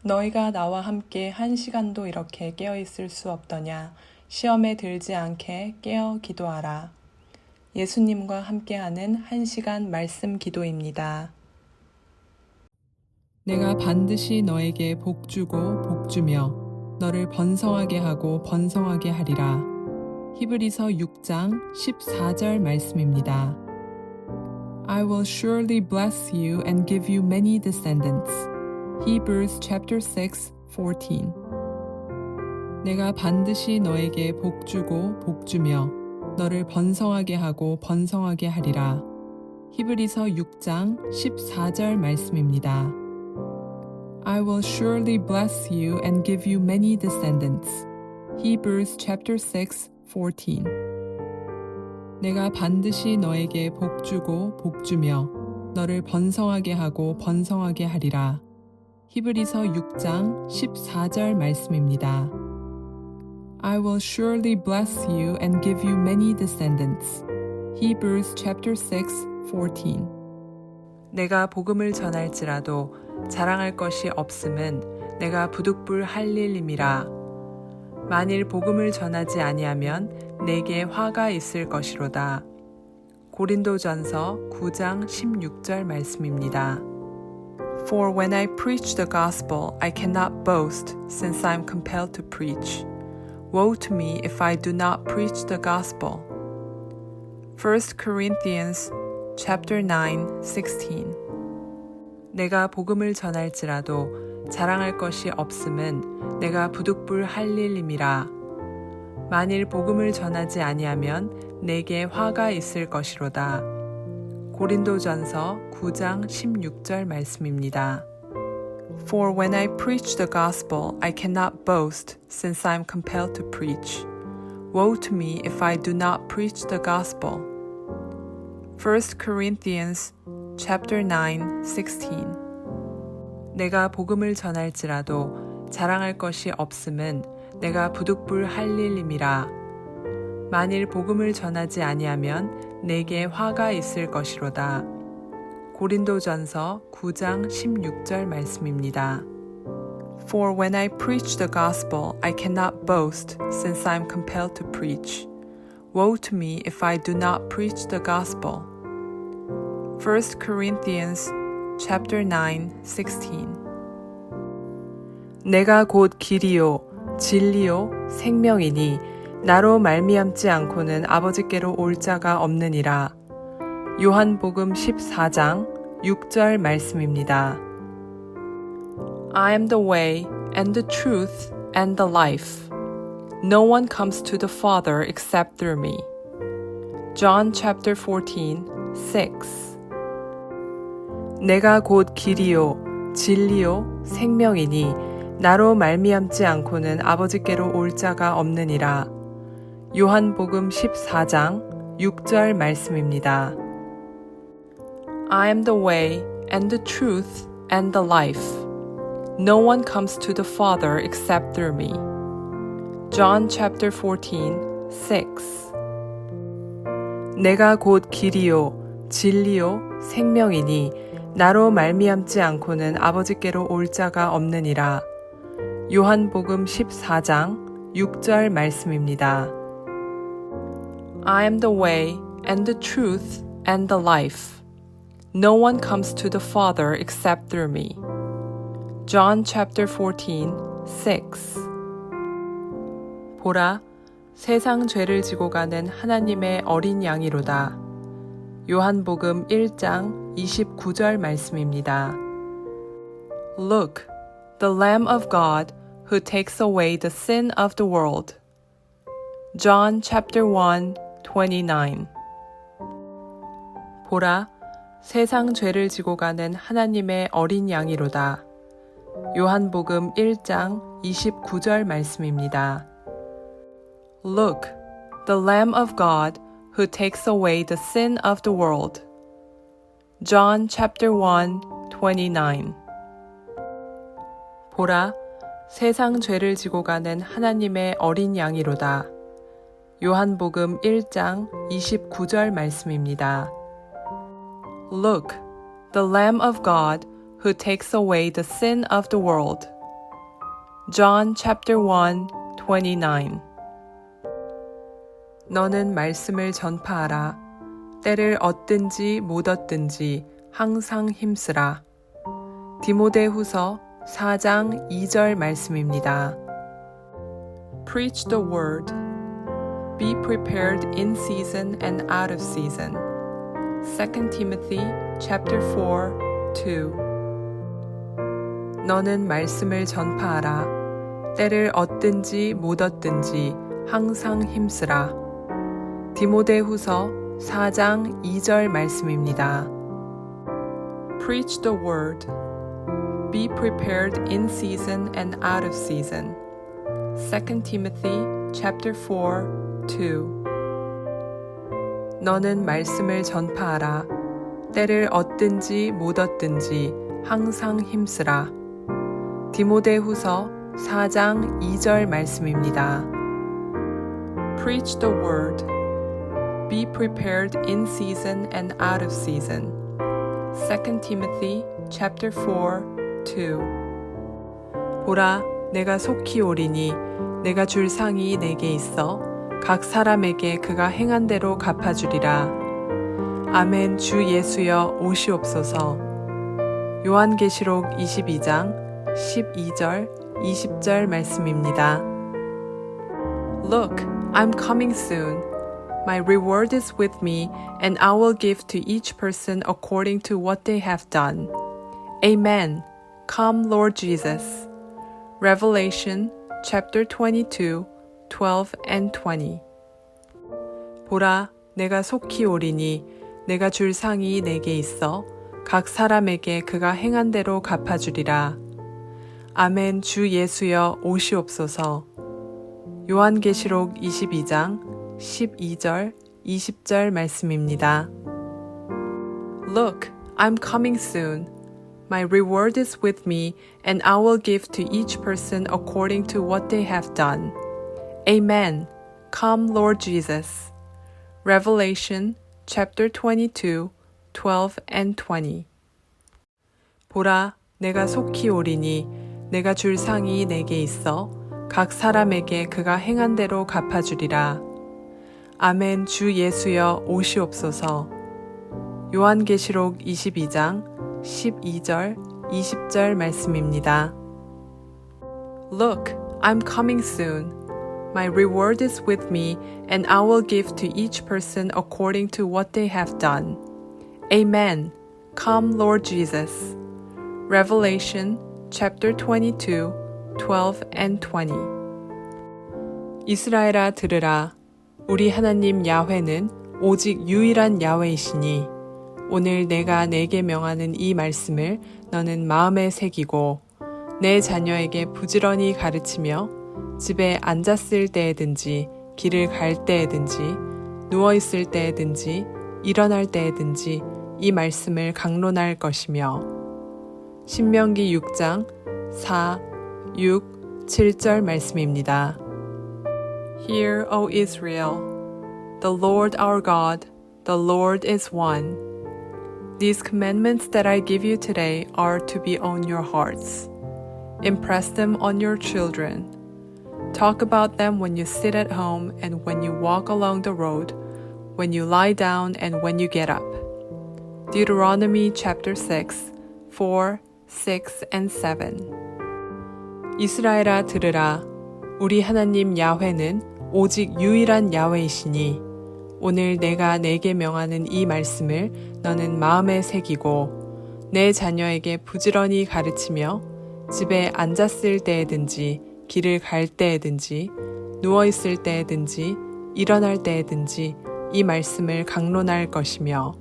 너희가 나와 함께 1시간도 이렇게 깨어 있을 수 없더냐. 시험에 들지 않게 깨어 기도하라. 예수님과 함께하는 1시간 말씀 기도입니다. 내가 반드시 너에게 복주고 복주며 너를 번성하게 하고 번성하게 하리라. 히브리서 6장 14절 말씀입니다. I will surely bless you and give you many descendants. Hebrews chapter 6:14. 내가 반드시 너에게 복주고 복주며 너를 번성하게 하고 번성하게 하리라. 히브리서 6장 14절 말씀입니다. I will surely bless you and give you many descendants. Hebrews chapter 6:14. 내가 반드시 너에게 복주고 복주며 너를 번성하게 하고 번성하게 하리라. 히브리서 6장 14절 말씀입니다. I will surely bless you and give you many descendants. Hebrews chapter 6:14. 내가 복음을 전할지라도 자랑할 것이 없음은 내가 부득불 할 일임이라. 만일 복음을 전하지 아니하면 내게 화가 있을 것이로다. 고린도전서 9장 16절 말씀입니다. For when I preach the gospel, I cannot boast, since I am compelled to preach. Woe to me if I do not preach the gospel. 1 Corinthians chapter 9:16. 내가 복음을 전할지라도 자랑할 것이 없음은 내가 부득불 할 일임이라. 만일 복음을 전하지 아니하면 내게 화가 있을 것이로다. 고린도전서 9장 16절 말씀입니다. For when I preach the gospel, I cannot boast, since I am compelled to preach. Woe to me if I do not preach the gospel. 1 Corinthians chapter 9:16. 내가 복음을 전할지라도 자랑할 것이 없음은 내가 부득불 할 일임이라. 만일 복음을 전하지 아니하면 내게 화가 있을 것이로다. 고린도전서 9장 16절 말씀입니다. For when I preach the gospel, I cannot boast, since I am compelled to preach. Woe to me if I do not preach the gospel. 1 Corinthians chapter 9:16. 내가 곧 길이요 진리요 생명이니 나로 말미암지 않고는 아버지께로 올 자가 없느니라. 요한복음 14장 6절 말씀입니다. I am the way and the truth and the life. No one comes to the Father except through me. John chapter 14:6. 내가 곧 길이요 진리요 생명이니 나로 말미암지 않고는 아버지께로 올 자가 없느니라. 요한복음 14장 6절 말씀입니다. I am the way and the truth and the life. No one comes to the Father except through me. John chapter 14:6. 내가 곧 길이요 진리요 생명이니 나로 말미암지 않고는 아버지께로 올 자가 없느니라. 요한복음 14장 6절 말씀입니다. I am the way and the truth and the life. No one comes to the Father except through me. John chapter 14:6. 보라, 세상 죄를 지고 가는 하나님의 어린 양이로다. 요한복음 1장 29절 말씀입니다. Look, the Lamb of God who takes away the sin of the world. John chapter 1:29. 보라, 세상 죄를 지고 가는 하나님의 어린 양이로다. 요한복음 1장 29절 말씀입니다. Look, the Lamb of God who takes away the sin of the world. John chapter 1:29. 보라, 세상 죄를 지고 가는 하나님의 어린 양이로다. 요한복음 1장 29절 말씀입니다. Look, the Lamb of God who takes away the sin of the world. John chapter 1, 29. 너는 말씀을 전파하라. 때를 얻든지 못 얻든지 항상 힘쓰라. 디모데후서 4장 2절 말씀입니다. Preach the word. Be prepared in season and out of season. 2 Timothy chapter 4, 2. 너는 말씀을 전파하라. 때를 얻든지 못 얻든지 항상 힘쓰라. 디모데후서 4장 2절 말씀입니다. Preach the word. Be prepared in season and out of season. 2 Timothy chapter 4, 2. 너는 말씀을 전파하라. 때를 얻든지 못 얻든지 항상 힘쓰라. 디모데후서 4장 2절 말씀입니다. Preach the word. Be prepared in season and out of season. 2 Timothy chapter 4, 2. 보라, 내가 속히 오리니 내가 줄 상이 내게 있어 각 사람에게 그가 행한 대로 갚아주리라. 아멘. 주 예수여 오시옵소서. 요한계시록 22장 12절 20절 말씀입니다. Look, I'm coming soon. My reward is with me, and I will give to each person according to what they have done. Amen. Come, Lord Jesus. Revelation chapter 22, 12 and 20. 보라, 내가 속히 오리니 내가 줄 상이 내게 있어 각 사람에게 그가 행한 대로 갚아주리라. 아멘. 주 예수여 오시옵소서. 요한계시록 22장 12절 20절 말씀입니다. Look, I'm coming soon. My reward is with me, and I will give to each person according to what they have done. Amen. Come, Lord Jesus. Revelation chapter 22, 12 and 20. 보라, 내가 속히 오리니 내가 줄 상이 내게 있어 각 사람에게 그가 행한 대로 갚아주리라. 아멘. 주 예수여 오시옵소서. 요한계시록 22장 12절 20절 말씀입니다. Look, I'm coming soon. My reward is with me, and I will give to each person according to what they have done. Amen. Come, Lord Jesus. Revelation chapter 22, 12 and 20. 이스라엘아 들으라. 우리 하나님 야훼는 오직 유일한 야훼이시니 오늘 내가 내게 명하는 이 말씀을 너는 마음에 새기고 내 자녀에게 부지런히 가르치며 집에 앉았을 때에든지 길을 갈 때에든지 누워 있을 때에든지 일어날 때에든지 이 말씀을 강론할 것이며 신명기 6장 4, 6, 7절 말씀입니다. Hear, O Israel, the Lord our God, the Lord is one. These commandments that I give you today are to be on your hearts. Impress them on your children. Talk about them when you sit at home and when you walk along the road, when you lie down and when you get up. Deuteronomy chapter 6, 4, 6 and 7. 이스라엘아 들으라. 우리 하나님 야훼는 오직 유일한 야훼이시니 오늘 내가 내게 명하는 이 말씀을 너는 마음에 새기고 내 자녀에게 부지런히 가르치며 집에 앉았을 때에든지 길을 갈 때에든지 누워 있을 때에든지 일어날 때에든지 이 말씀을 강론할 것이며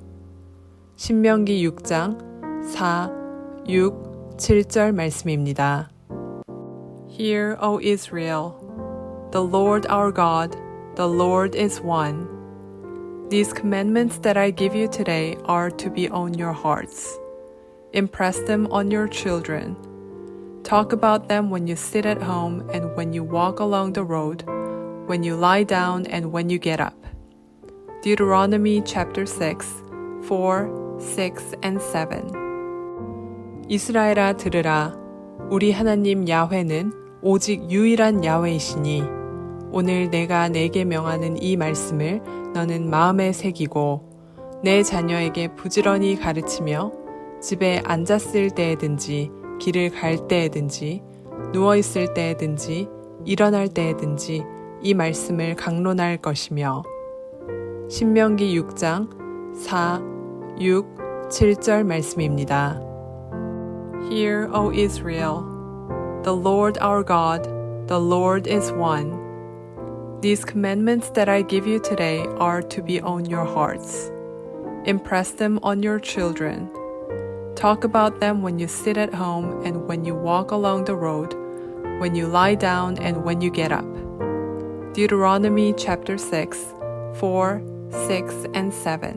신명기 6장 4, 6, 7절 말씀입니다. Hear, O Israel, the Lord our God, the Lord is one. These commandments that I give you today are to be on your hearts. Impress them on your children. Talk about them when you sit at home and when you walk along the road, when you lie down and when you get up. Deuteronomy chapter 6, 4, 6 and 7. 이스라엘아 들으라. 우리 하나님 야훼는 오직 유일한 야훼이시니 오늘 내가 내게 명하는 이 말씀을 너는 마음에 새기고 내 자녀에게 부지런히 가르치며 집에 앉았을 때에든지 길을 갈 때에든지 누워 있을 때에든지 일어날 때에든지 이 말씀을 강론할 것이며 신명기 6장 4, 6, 7절 말씀입니다. Hear, O Israel, the Lord our God, the Lord is one. These commandments that I give you today are to be on your hearts. Impress them on your children. Talk about them when you sit at home and when you walk along the road, when you lie down and when you get up. Deuteronomy chapter 6, 4, 6, and 7.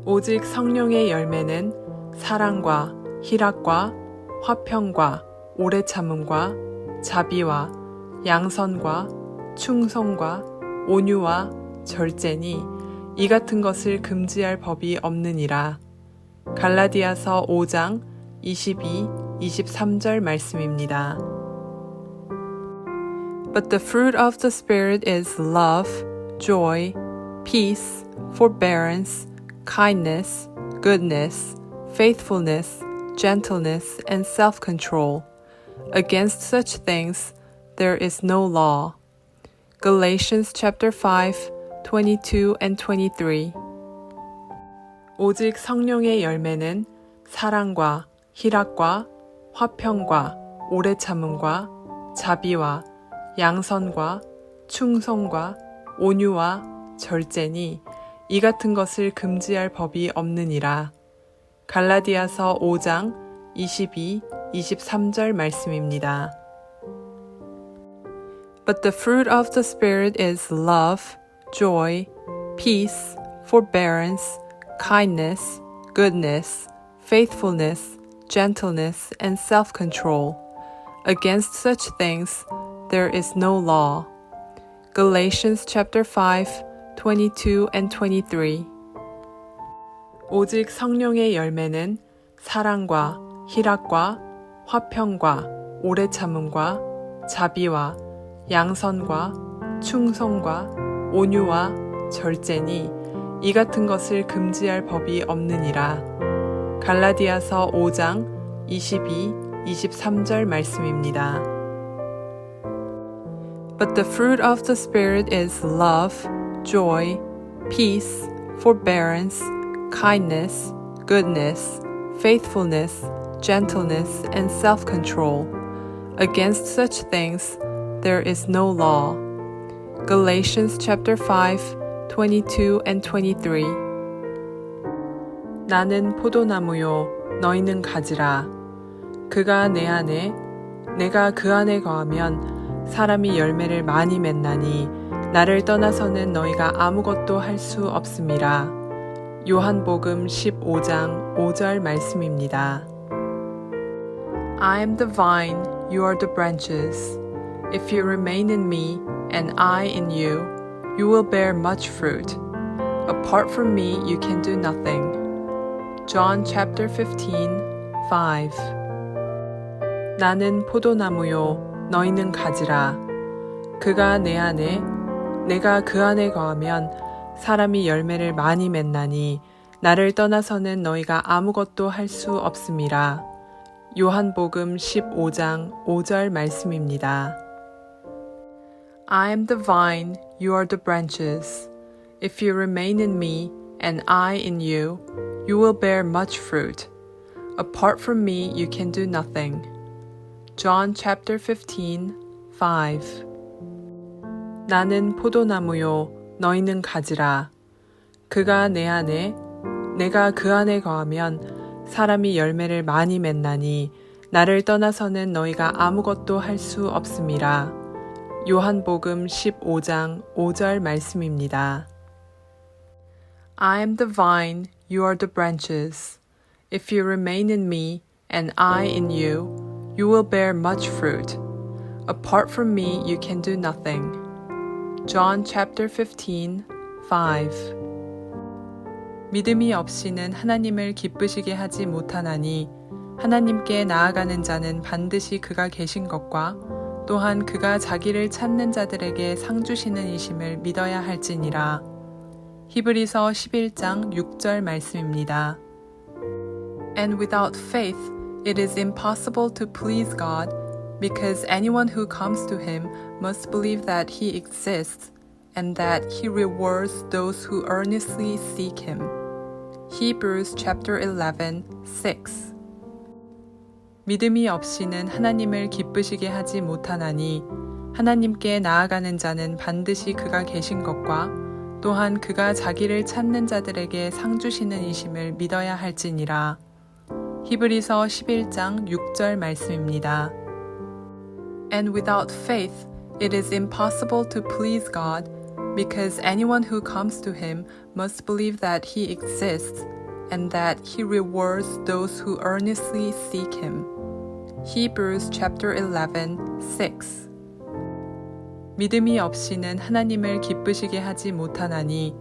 오직 성령의 열매는 사랑과 희락과 화평과 오래 참음과 자비와 양선과 충성과 온유와 절제니 이 같은 것을 금지할 법이 없느니라. 갈라디아서 5장 22, 23절 말씀입니다. But the fruit of the Spirit is love, joy, peace, forbearance, kindness, goodness, faithfulness, gentleness, and self-control. Against such things there is no law. Galatians chapter 5, 22 and 23. 오직 성령의 열매는 사랑과 희락과 화평과 오래 참음과 자비와 양선과 충성과 온유와 절제니 이 같은 것을 금지할 법이 없느니라. 갈라디아서 5장 22, 23절 말씀입니다. But the fruit of the Spirit is love, joy, peace, forbearance, kindness, goodness, faithfulness, gentleness, and self-control. Against such things there is no law. Galatians chapter 5, 22 and 23. 오직 성령의 열매는 사랑과 희락과 화평과 오래 참음과 자비와 양선과 충성과 온유와 절제니 이 같은 것을 금지할 법이 없느니라. 갈라디아서 5장 22, 23절 말씀입니다. But the fruit of the Spirit is love, joy, peace, forbearance, kindness, goodness, faithfulness, gentleness, and self-control. Against such things there is no law. Galatians chapter 5, 22 and 23. 나는 포도나무요, 너희는 가지라. 그가 내 안에, 내가 그 안에 거하면 사람이 열매를 많이 맺나니 나를 떠나서는 너희가 아무것도 할 수 없음이라. 요한복음 15장 5절 말씀입니다. I am the vine, you are the branches. If you remain in me, and I in you, you will bear much fruit. Apart from me, you can do nothing. John chapter 15, 5. 나는 포도나무요, 너희는 가지라. 그가 내 안에, 내가 그 안에 거하면 사람이 열매를 많이 맺나니 나를 떠나서는 너희가 아무것도 할 수 없음이라. 요한복음 15장 5절 말씀입니다. I am the vine, you are the branches. If you remain in me, and I in you, you will bear much fruit. Apart from me, you can do nothing. John chapter 15, 5. 나는 포도나무요, 너희는 가지라. 그가 내 안에, 내가 그 안에 거하면 사람이 열매를 많이 맺나니 나를 떠나서는 너희가 아무것도 할 수 없음이라. 요한복음 15장 5절 말씀입니다. I am the vine, you are the branches. If you remain in me, and I in you, you will bear much fruit. Apart from me, you can do nothing. John chapter 15, 5. 믿음이 없이는 하나님을 기쁘시게 하지 못하나니 하나님께 나아가는 자는 반드시 그가 계신 것과 또한 그가 자기를 찾는 자들에게 상 주시는 이심을 믿어야 할지니라. 히브리서 11장 6절 말씀입니다. And without faith it is impossible to please God, because anyone who comes to him must believe that he exists and that he rewards those who earnestly seek him. Hebrews chapter 11, 6. 믿음이 없이는 하나님을 기쁘시게 하지 못하나니 하나님께 나아가는 자는 반드시 그가 계신 것과 또한 그가 자기를 찾는 자들에게 상 주시는 이심을 믿어야 할지니라. 히브리서 11장 6절 말씀입니다. And without faith it is impossible to please God, because anyone who comes to him must believe that he exists and that he rewards those who earnestly seek him. Hebrews chapter 11, 6. 믿음이 없이는 하나님을 기쁘시게 하지 못하나니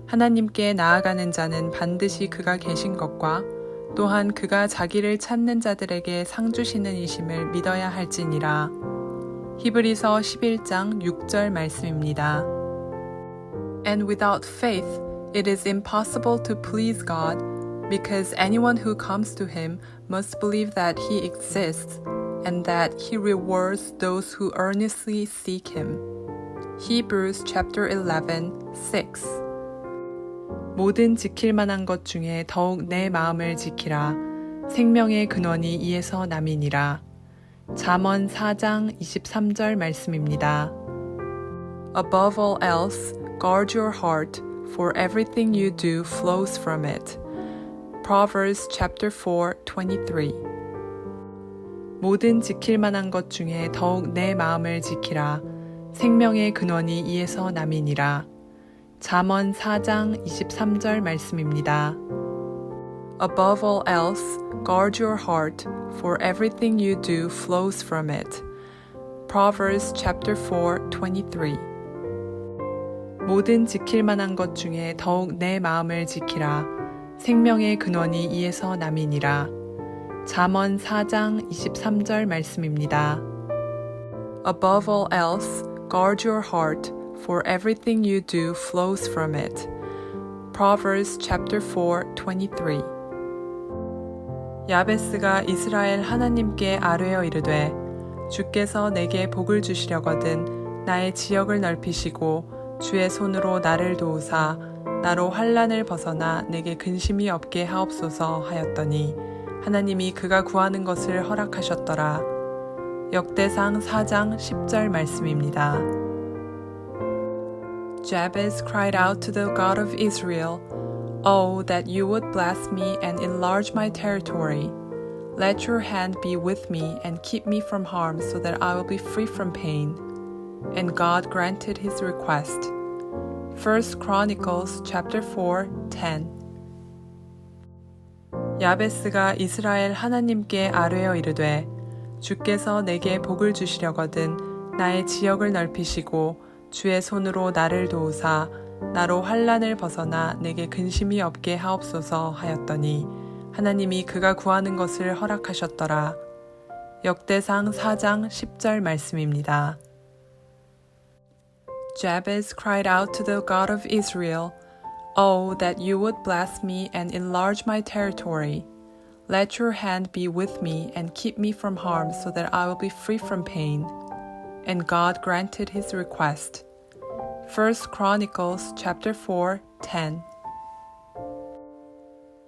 하나님께 나아가는 자는 반드시 그가 계신 것과 또한 그가 자기를 찾는 자들에게 상 주시는 이심을 믿어야 할지니라. 히브리서 11장 6절 말씀입니다. And without faith it is impossible to please God, because anyone who comes to him must believe that he exists and that he rewards those who earnestly seek him. Hebrews chapter 11, 6. 모든 지킬 만한 것 중에 더욱 내 마음을 지키라. 생명의 근원이 이에서 남이니라. 잠언 4장 23절 말씀입니다. Above all else, guard your heart, for everything you do flows from it. Proverbs chapter 4, 23. 모든 지킬 만한 것 중에 더욱 내 마음을 지키라. 생명의 근원이 이에서 남이니라. 잠언 4장 23절 말씀입니다. Above all else, guard your heart, for everything you do flows from it. Proverbs chapter 4, 23. 모든 지킬 만한 것 중에 더욱 내 마음을 지키라. 생명의 근원이 이에서 남이니라. 잠언 4장 23절 말씀입니다. Above all else, guard your heart, for everything you do flows from it. Proverbs chapter 4, 23. 야베스가 이스라엘 하나님께 아뢰어 이르되 주께서 내게 복을 주시려거든 나의 지역을 넓히시고 주의 손으로 나를 도우사 나로 환난을 벗어나 내게 근심이 없게 하옵소서 하였더니 하나님이 그가 구하는 것을 허락하셨더라. 역대상 4장 10절 말씀입니다. Jabez cried out to the God of Israel, "Oh, that you would bless me and enlarge my territory. Let your hand be with me and keep me from harm so that I will be free from pain." And God granted his request. 1 Chronicles chapter 4, 10. 야베스가 이스라엘 하나님께 아뢰어 이르되 주께서 내게 복을 주시려거든 나의 지역을 넓히시고 주의 손으로 나를 도우사 나로 환난을 벗어나 내게 근심이 없게 하옵소서 하였더니 하나님이 그가 구하는 것을 허락하셨더라. 역대상 4장 10절 말씀입니다. Jabez cried out to the God of Israel, "Oh, that you would bless me and enlarge my territory. Let your hand be with me and keep me from harm so that I will be free from pain." And God granted his request. 1 Chronicles chapter 4, 10.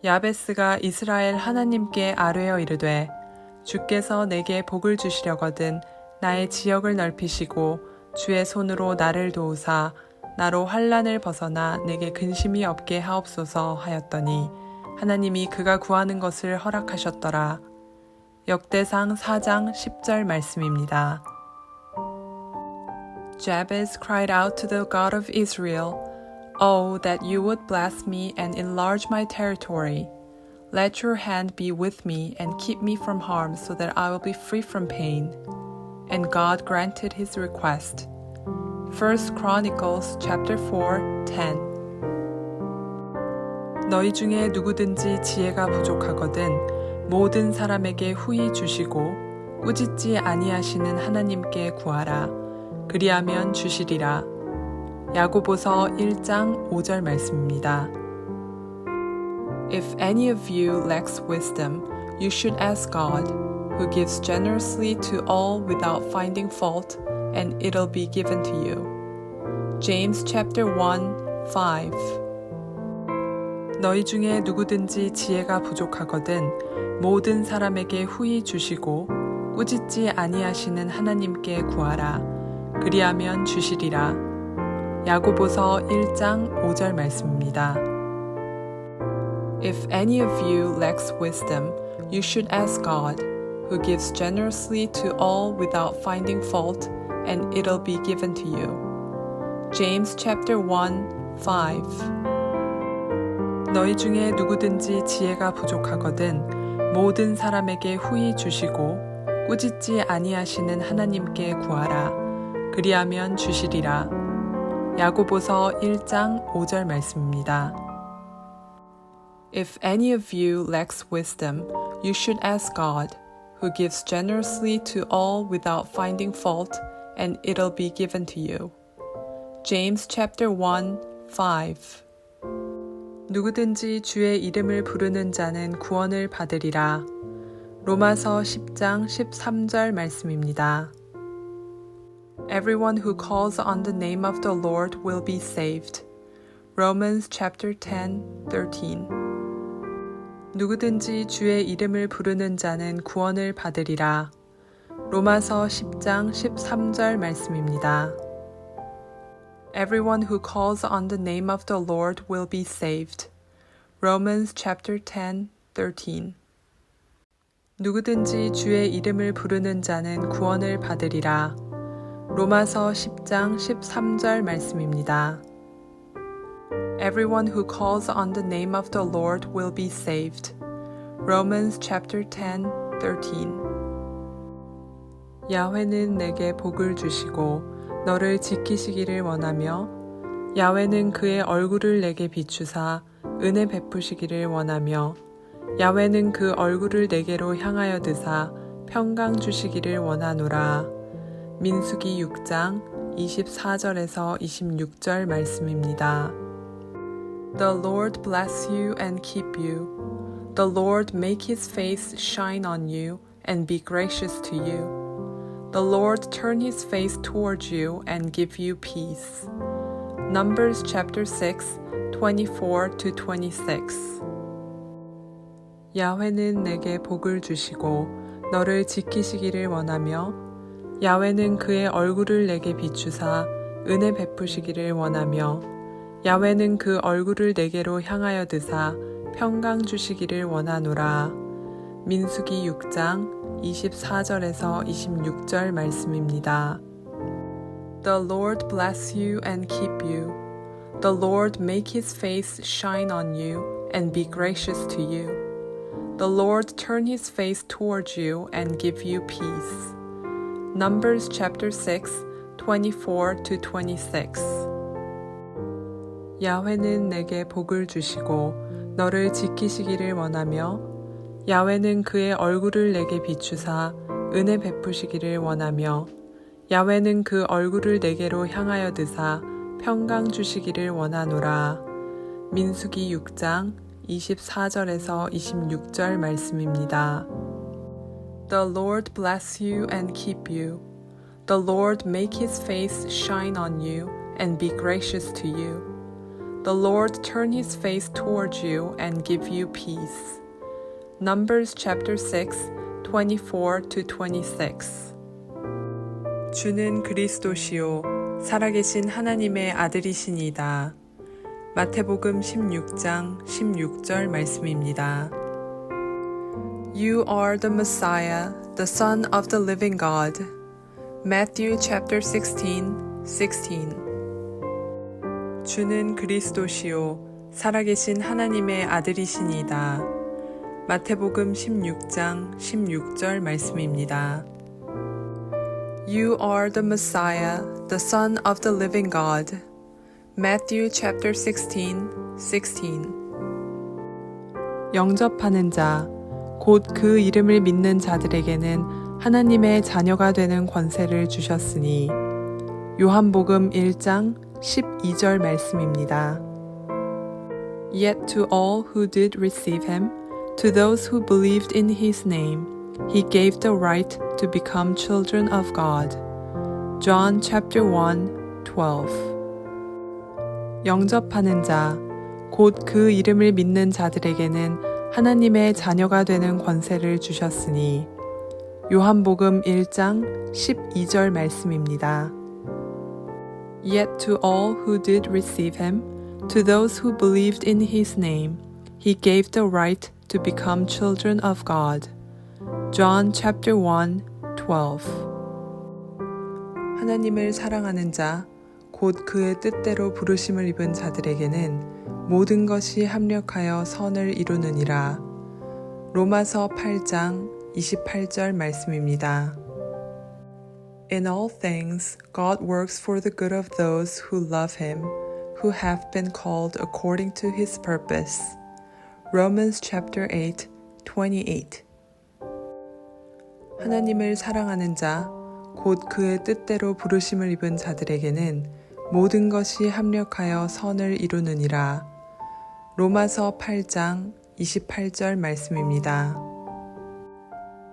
야베스가 이스라엘 하나님께 아뢰어 이르되 주께서 내게 복을 주시려거든 나의 지역을 넓히시고 주의 손으로 나를 도우사 나로 환난을 벗어나 내게 근심이 없게 하옵소서 하였더니 하나님이 그가 구하는 것을 허락하셨더라. 역대상 4장 10절 말씀입니다. Jabez cried out to the God of Israel, "Oh, that you would bless me and enlarge my territory. Let your hand be with me and keep me from harm so that I will be free from pain." And God granted his request. 1 Chronicles chapter 4, 10. 너희 중에 누구든지 지혜가 부족하거든 모든 사람에게 후히 주시고 꾸짖지 아니하시는 하나님께 구하라. 그리하면 주시리라. 야고보서 1장 5절 말씀입니다. If any of you lacks wisdom, you should ask God, who gives generously to all without finding fault, and it'll be given to you. James chapter 1:5. 너희 중에 누구든지 지혜가 부족하거든 모든 사람에게 후히 주시고 꾸짖지 아니하시는 하나님께 구하라. 그리하면 주시리라. 야고보서 1장 5절 말씀입니다. If any of you lacks wisdom, you should ask God, who gives generously to all without finding fault, and it'll be given to you. James chapter 1:5. 너희 중에 누구든지 지혜가 부족하거든 모든 사람에게 후히 주시고 꾸짖지 아니하시는 하나님께 구하라. 그리하면 주시리라. 야고보서 1장 5절 말씀입니다. If any of you lacks wisdom, you should ask God, who gives generously to all without finding fault, and it'll be given to you. James chapter 1:5. 누구든지 주의 이름을 부르는 자는 구원을 받으리라. 로마서 10장 13절 말씀입니다. Everyone who calls on the name of the Lord will be saved. Romans chapter 10:13. 누구든지 주의 이름을 부르는 자는 구원을 받으리라. 로마서 10장 13절 말씀입니다. Everyone who calls on the name of the Lord will be saved. Romans chapter 10:13. 누구든지 주의 이름을 부르는 자는 구원을 받으리라. 로마서 10장 13절 말씀입니다. Everyone who calls on the name of the Lord will be saved. Romans chapter 10:13. 야훼는 내게 복을 주시고 너를 지키시기를 원하며 야훼는 그의 얼굴을 내게 비추사 은혜 베푸시기를 원하며 야훼는 그 얼굴을 내게로 향하여 드사 평강 주시기를 원하노라. 민수기 6장 24절에서 26절 말씀입니다. The Lord bless you and keep you. The Lord make his face shine on you and be gracious to you. The Lord turn his face toward you and give you peace. Numbers chapter 6, 24-26. 야훼는 내게 복을 주시고 너를 지키시기를 원하며 야훼는 그의 얼굴을 내게 비추사 은혜 베푸시기를 원하며 야훼는 그 얼굴을 내게로 향하여 드사 평강 주시기를 원하노라. 민수기 6장 24절에서 26절 말씀입니다. The Lord bless you and keep you. The Lord make his face shine on you and be gracious to you. The Lord turn his face toward you and give you peace. Numbers chapter 6, 24-26. 야훼는 내게 복을 주시고 너를 지키시기를 원하며 야훼는 그의 얼굴을 내게 비추사 은혜 베푸시기를 원하며 야훼는 그 얼굴을 내게로 향하여 드사 평강 주시기를 원하노라. 민수기 6장 24절에서 26절 말씀입니다. The Lord bless you and keep you. The Lord make his face shine on you and be gracious to you. The Lord turn his face toward you and give you peace. Numbers chapter 6, 24-26. 주는 그리스도시요 살아계신 하나님의 아들이시니이다. 마태복음 16장 16절 말씀입니다. You are the Messiah, the Son of the living God. Matthew chapter 16:16. 주는 그리스도시요 살아계신 하나님의 아들이시니이다. 마태복음 16장 16절 말씀입니다. You are the Messiah, the Son of the living God. Matthew chapter 16:16. 영접하는 자, 곧 그 이름을 믿는 자들에게는 하나님의 자녀가 되는 권세를 주셨으니 요한복음 1장 12절 말씀입니다. Yet to all who did receive him, to those who believed in his name, he gave the right to become children of God. John chapter 1, 12. 영접하는 자, 곧 그 이름을 믿는 자들에게는 하나님의 자녀가 되는 권세를 주셨으니 요한복음 1장 12절 말씀입니다. Yet to all who did receive him, to those who believed in his name, he gave the right to become children of God. John chapter 1, 12. 하나님을 사랑하는 자, 곧 그의 뜻대로 부르심을 입은 자들에게는 모든 것이 합력하여 선을 이루느니라. 로마서 8장 28절 말씀입니다. In all things, God works for the good of those who love him, who have been called according to his purpose. Romans chapter 8, 28. 하나님을 사랑하는 자, 곧 그의 뜻대로 부르심을 입은 자들에게는 모든 것이 합력하여 선을 이루느니라. 로마서 8장 28절 말씀입니다.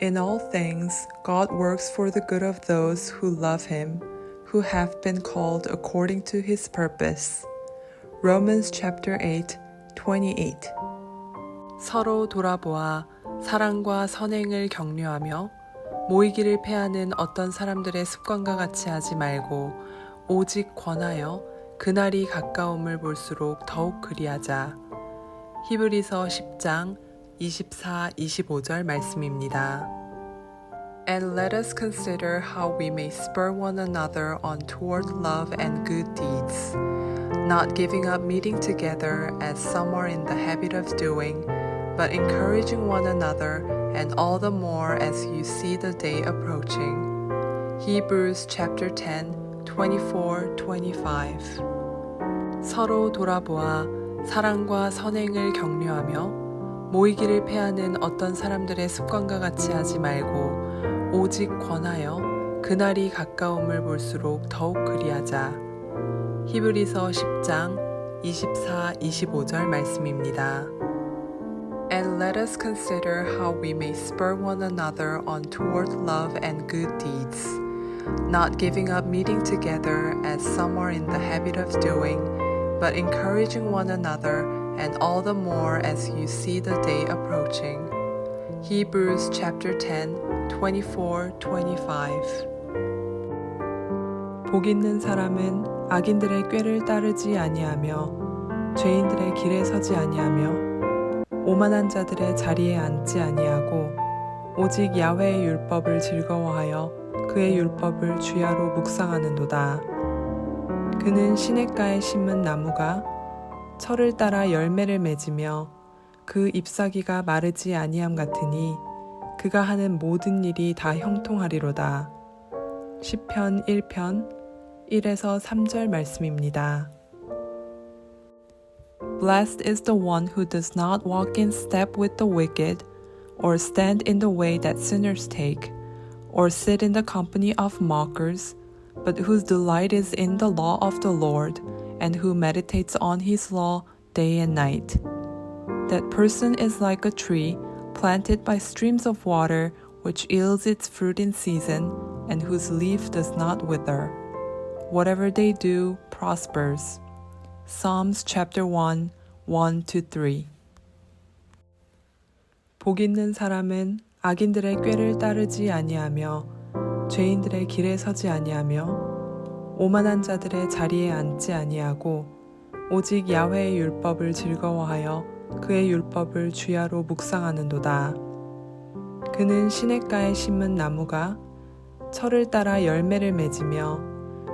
In all things, God works for the good of those who love him, who have been called according to his purpose. Romans chapter 8, 28. 서로 돌아보아 사랑과 선행을 격려하며 모이기를 패하는 어떤 사람들의 습관과 같이 하지 말고 오직 권하여 그날이 가까움을 볼수록 더욱 그리하자. 히브리서 10장 24, 25절 말씀입니다. And let us consider how we may spur one another on toward love and good deeds, not giving up meeting together as some are in the habit of doing, but encouraging one another, and all the more as you see the day approaching. Hebrews chapter 10, 24, 25. 서로 돌아보아 사랑과 선행을 격려하며 모이기를 패하는 어떤 사람들의 습관과 같이 하지 말고 오직 권하여 그날이 가까움을 볼수록 더욱 그리하자. 히브리서 10장 24, 25절 말씀입니다. And let us consider how we may spur one another on toward love and good deeds, not giving up meeting together as some are in the habit of doing, but encouraging one another, and all the more as you see the day approaching. Hebrews chapter 10, 24, 25. 복 있는 사람은 악인들의 꾀를 따르지 아니하며 죄인들의 길에 서지 아니하며 오만한 자들의 자리에 앉지 아니하고 오직 야훼의 율법을 즐거워하여 그의 율법을 주야로 묵상하는도다. 그는 시냇가에 심은 나무가 철을 따라 열매를 맺으며 그 잎사귀가 마르지 아니함 같으니 그가 하는 모든 일이 다 형통하리로다. 시편 1편 1에서 3절 말씀입니다. Blessed is the one who does not walk in step with the wicked, or stand in the way that sinners take, or sit in the company of mockers, but whose delight is in the law of the Lord, and who meditates on his law day and night. That person is like a tree planted by streams of water, which yields its fruit in season, and whose leaf does not wither. Whatever they do prospers. Psalms chapter 1, 1-3. 복 있는 사람은 악인들의 꾀를 따르지 아니하며 죄인들의 길에 서지 아니하며 오만한 자들의 자리에 앉지 아니하고 오직 야훼의 율법을 즐거워하여 그의 율법을 주야로 묵상하는도다. 그는 시냇가에 심은 나무가 철을 따라 열매를 맺으며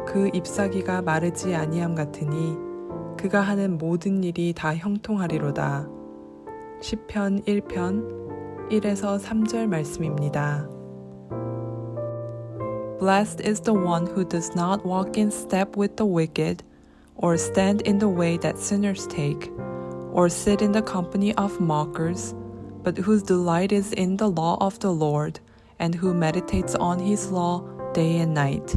그 잎사귀가 마르지 아니함 같으니 그가 하는 모든 일이 다 형통하리로다. 시편 1편 1에서 3절 말씀입니다. Blessed is the one who does not walk in step with the wicked, or stand in the way that sinners take, or sit in the company of mockers, but whose delight is in the law of the Lord, and who meditates on his law day and night.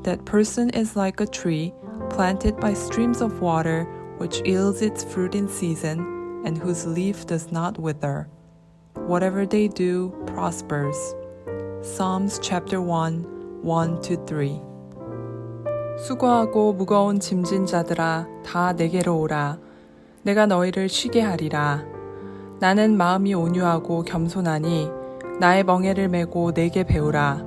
That person is like a tree planted by streams of water, which yields its fruit in season, and whose leaf does not wither. Whatever they do prospers. Psalms chapter 1, 1-3. 수고하고 무거운 짐진 자들아, 다 내게로 오라. 내가 너희를 쉬게 하리라. 나는 마음이 온유하고 겸손하니 나의 멍에를 메고 내게 배우라.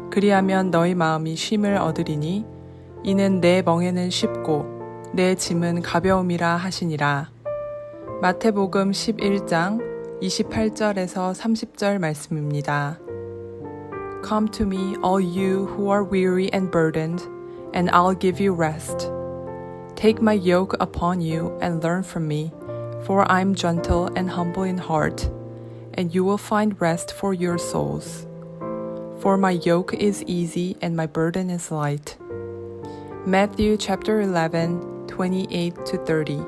그리하면 너희 마음이 쉼을 얻으리니 이는 내 멍에는 쉽고 내 짐은 가벼움이라 하시니라. 마태복음 11장 28절에서 30절 말씀입니다. Come to me, all you who are weary and burdened, and I'll give you rest. Take my yoke upon you and learn from me, for I'm gentle and humble in heart, and you will find rest for your souls. For my yoke is easy and my burden is light. Matthew chapter 11, 28-30.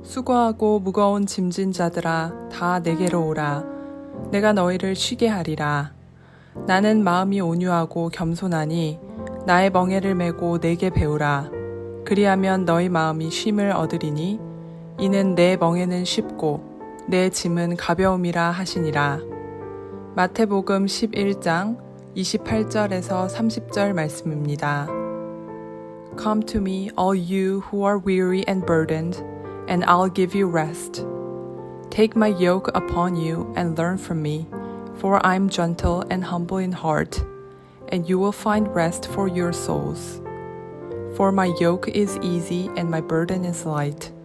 수고하고 무거운 짐진 자들아, 다 내게로 오라. 내가 너희를 쉬게 하리라. 나는 마음이 온유하고 겸손하니 나의 멍에를 메고 내게 배우라. 그리하면 너희 마음이 쉼을 얻으리니 이는 내 멍에는 쉽고 내 짐은 가벼움이라 하시니라. 마태복음 11장 28절에서 30절 말씀입니다. Come to me, all you who are weary and burdened, and I'll give you rest. Take my yoke upon you and learn from me, for I'm gentle and humble in heart, and you will find rest for your souls. For my yoke is easy and my burden is light.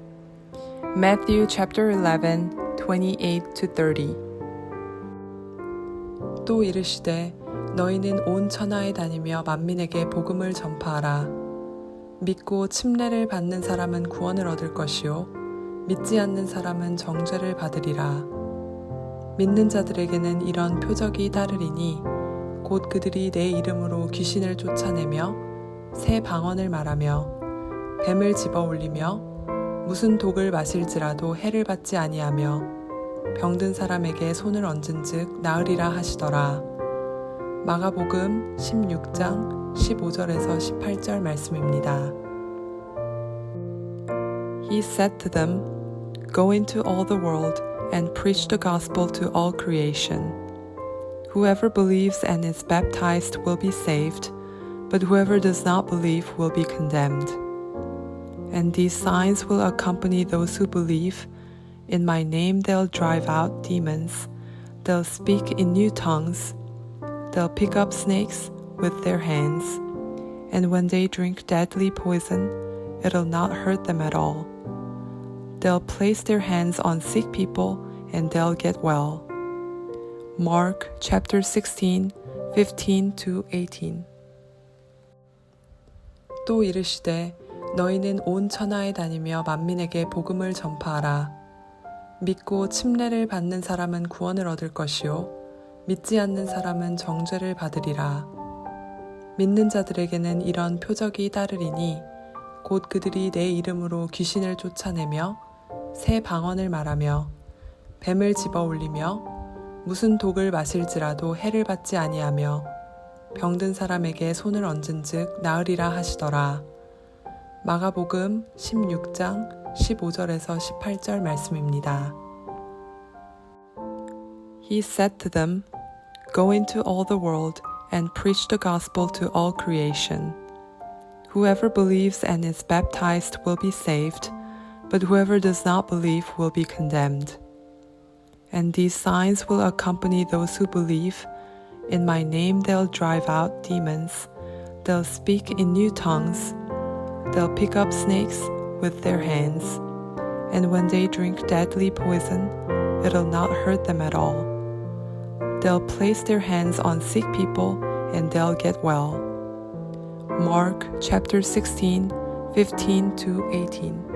Matthew chapter 11, 28-30. 또 이르시되 너희는 온 천하에 다니며 만민에게 복음을 전파하라. 믿고 침례를 받는 사람은 구원을 얻을 것이요 믿지 않는 사람은 정죄를 받으리라. 믿는 자들에게는 이런 표적이 따르리니 곧 그들이 내 이름으로 귀신을 쫓아내며 새 방언을 말하며 뱀을 집어 올리며 무슨 독을 마실지라도 해를 받지 아니하며 병든 사람에게 손을 얹은즉 나으리라 하시더라. 마가복음 16장 15절에서 18절 말씀입니다. He said to them, Go into all the world and preach the gospel to all creation. Whoever believes and is baptized will be saved, but whoever does not believe will be condemned. And these signs will accompany those who believe. In my name they'll drive out demons, they'll speak in new tongues, they'll pick up snakes with their hands, and when they drink deadly poison, it'll not hurt them at all. They'll place their hands on sick people and they'll get well. Mark chapter 16, 15-18. 또 이르시되 너희는 온 천하에 다니며 만민에게 복음을 전파하라. 믿고 침례를 받는 사람은 구원을 얻을 것이요 믿지 않는 사람은 정죄를 받으리라. 믿는 자들에게는 이런 표적이 따르리니 곧 그들이 내 이름으로 귀신을 쫓아내며 새 방언을 말하며 뱀을 집어 올리며 무슨 독을 마실지라도 해를 받지 아니하며 병든 사람에게 손을 얹은즉 나으리라 하시더라. 마가복음 16장 15절에서 18절 말씀입니다. He said to them, Go into all the world and preach the gospel to all creation. Whoever believes and is baptized will be saved, but whoever does not believe will be condemned. And these signs will accompany those who believe. In my name they'll drive out demons, they'll speak in new tongues, they'll pick up snakes with their hands, and when they drink deadly poison, it'll not hurt them at all. They'll place their hands on sick people and they'll get well. Mark chapter 16, 15-18.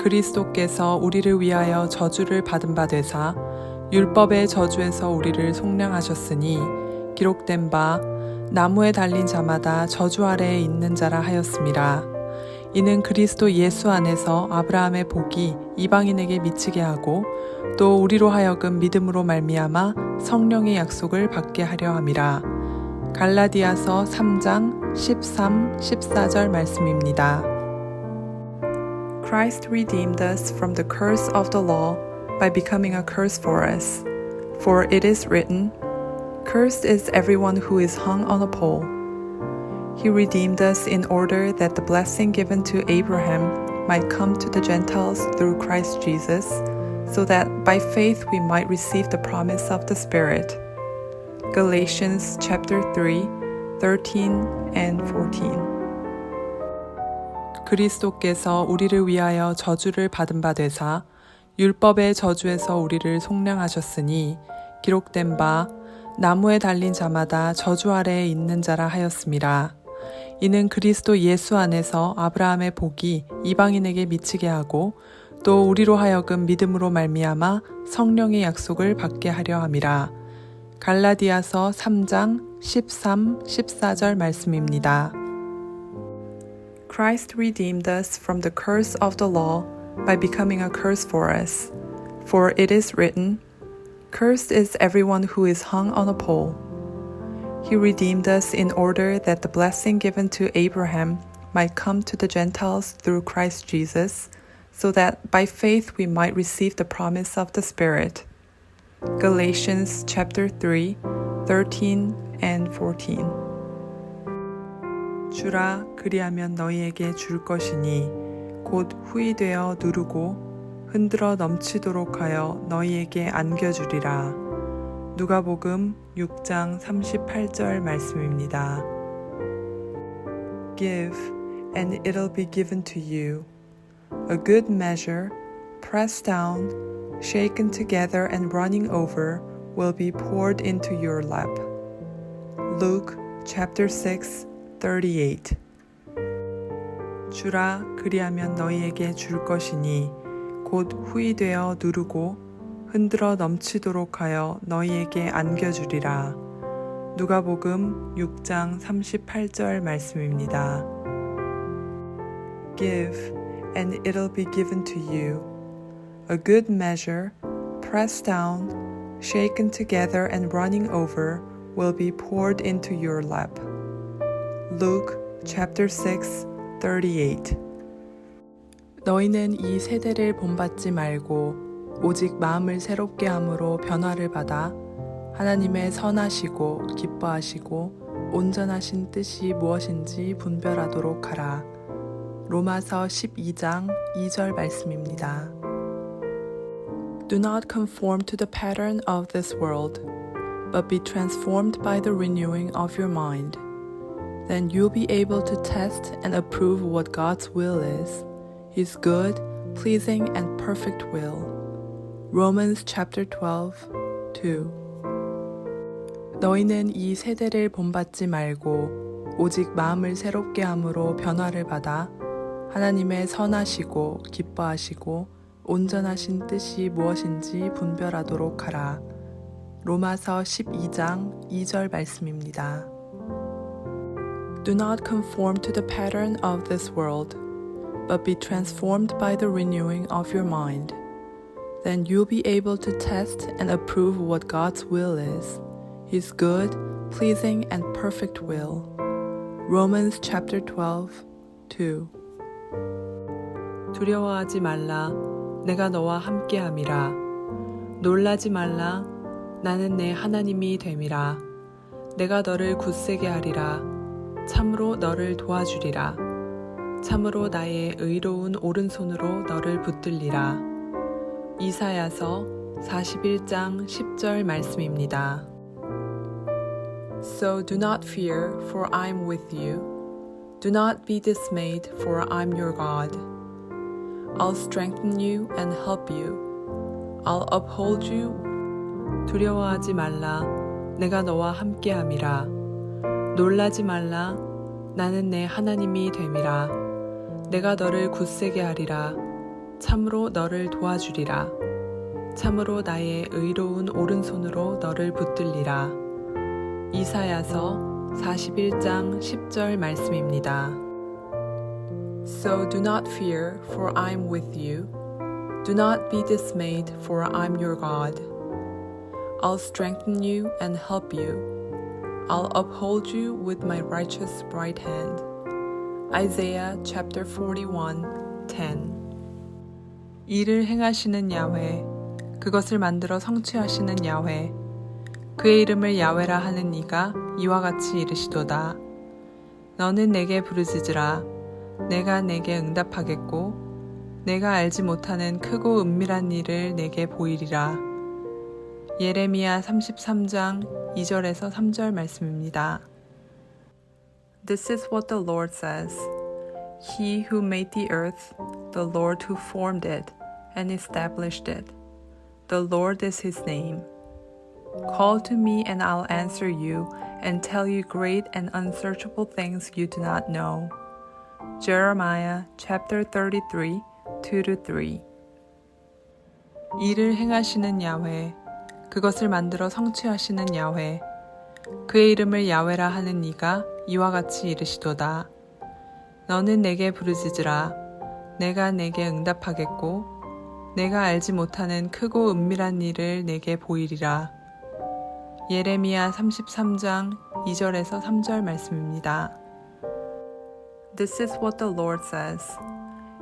그리스도께서 우리를 위하여 저주를 받은 바 되사 율법의 저주에서 우리를 속량하셨으니 기록된 바 나무에 달린 자마다 저주 아래에 있는 자라 하였음이라. 이는 그리스도 예수 안에서 아브라함의 복이 이방인에게 미치게 하고 또 우리로 하여금 믿음으로 말미암아 성령의 약속을 받게 하려 함이라. 갈라디아서 3장 13, 14절 말씀입니다. Christ redeemed us from the curse of the law by becoming a curse for us. For it is written, Cursed is everyone who is hung on a pole. He redeemed us in order that the blessing given to Abraham might come to the Gentiles through Christ Jesus, so that by faith we might receive the promise of the Spirit. Galatians chapter 3, 13 and 14. 그리스도께서 우리를 위하여 저주를 받은 바 되사 율법의 저주에서 우리를 속량하셨으니 기록된 바 나무에 달린 자마다 저주 아래에 있는 자라 하였음이라. 이는 그리스도 예수 안에서 아브라함의 복이 이방인에게 미치게 하고 또 우리로 하여금 믿음으로 말미암아 성령의 약속을 받게 하려 함이라. 갈라디아서 3장 13, 14절 말씀입니다. Christ redeemed us from the curse of the law by becoming a curse for us. For it is written, Cursed is everyone who is hung on a pole. He redeemed us in order that the blessing given to Abraham might come to the Gentiles through Christ Jesus, so that by faith we might receive the promise of the Spirit. Galatians chapter 3, 13 and 14. 주라 그리하면 너희에게 줄 것이니 곧 후이 되어 누르고 흔들어 넘치도록 하여 너희에게 안겨주리라. 누가복음 6장 38절 말씀입니다. Give, and it'll be given to you. A good measure, pressed down, shaken together and running over, will be poured into your lap. Luke chapter 6, 38. 주라 그리하면 너희에게 줄 것이니 곧 후이 되어 누르고 흔들어 넘치도록 하여 너희에게 안겨주리라. 누가복음 6장 38절 말씀입니다. Give, and it'll be given to you. A good measure, pressed down, shaken together and running over, will be poured into your lap. Luke chapter 6, 38. 너희는 이 세대를 본받지 말고 오직 마음을 새롭게 함으로 변화를 받아 하나님의 선하시고 기뻐하시고 온전하신 뜻이 무엇인지 분별하도록 하라. 로마서 12장 2절 말씀입니다. Do not conform to the pattern of this world, but be transformed by the renewing of your mind. Then you'll be able to test and approve what God's will is, His good, pleasing, and perfect will. Romans chapter 12, 2. 너희는 이 세대를 본받지 말고 오직 마음을 새롭게 함으로 변화를 받아 하나님의 선하시고 기뻐하시고 온전하신 뜻이 무엇인지 분별하도록 하라. 로마서 12장 2절 말씀입니다. Do not conform to the pattern of this world, but be transformed by the renewing of your mind. Then you'll be able to test and approve what God's will is, His good, pleasing, and perfect will. Romans chapter 12, 2. 두려워하지 말라. 내가 너와 함께함이라. 놀라지 말라. 나는 내 하나님이 됨이라. 내가 너를 굳세게 하리라. 참으로 너를 도와주리라. 참으로 나의 의로운 오른손으로 너를 붙들리라. 이사야서 41장 10절 말씀입니다. So do not fear, for I am with you. Do not be dismayed, for I am your God. I'll strengthen you and help you. I'll uphold you. 두려워하지 말라. 내가 너와 함께함이라. 놀라지 말라. 나는 내 하나님이 됨이라. 내가 너를 굳세게 하리라. 참으로 너를 도와주리라. 참으로 나의 의로운 오른손으로 너를 붙들리라. 이사야서 41장 10절 말씀입니다. So do not fear, for I am with you. Do not be dismayed, for I am your God. I'll strengthen you and help you. I'll uphold you with my righteous right hand. Isaiah chapter 41:10. 일을 행하시는 야훼, 그것을 만들어 성취하시는 야훼, 그의 이름을 야훼라 하는 이가 이와 같이 이르시도다. 너는 내게 부르짖으라. 내가 내게 응답하겠고 내가 알지 못하는 크고 은밀한 일을 내게 보이리라. 예레미야 33장 2절에서 3절 말씀입니다. This is what the Lord says. He who made the earth, the Lord who formed it and established it. The Lord is his name. Call to me and I'll answer you and tell you great and unsearchable things you do not know. Jeremiah chapter 33, 2-3. 일을 행하시는 야훼, 그것을 만들어 성취하시는 야훼, 그의 이름을 야훼라 하는 이가 이와 같이 이르시도다. 너는 내게 부르짖으라. 내가 내게 응답하겠고 내가 알지 못하는 크고 은밀한 일을 내게 보이리라. 예레미야 33장 2절에서 3절 말씀입니다. This is what the Lord says.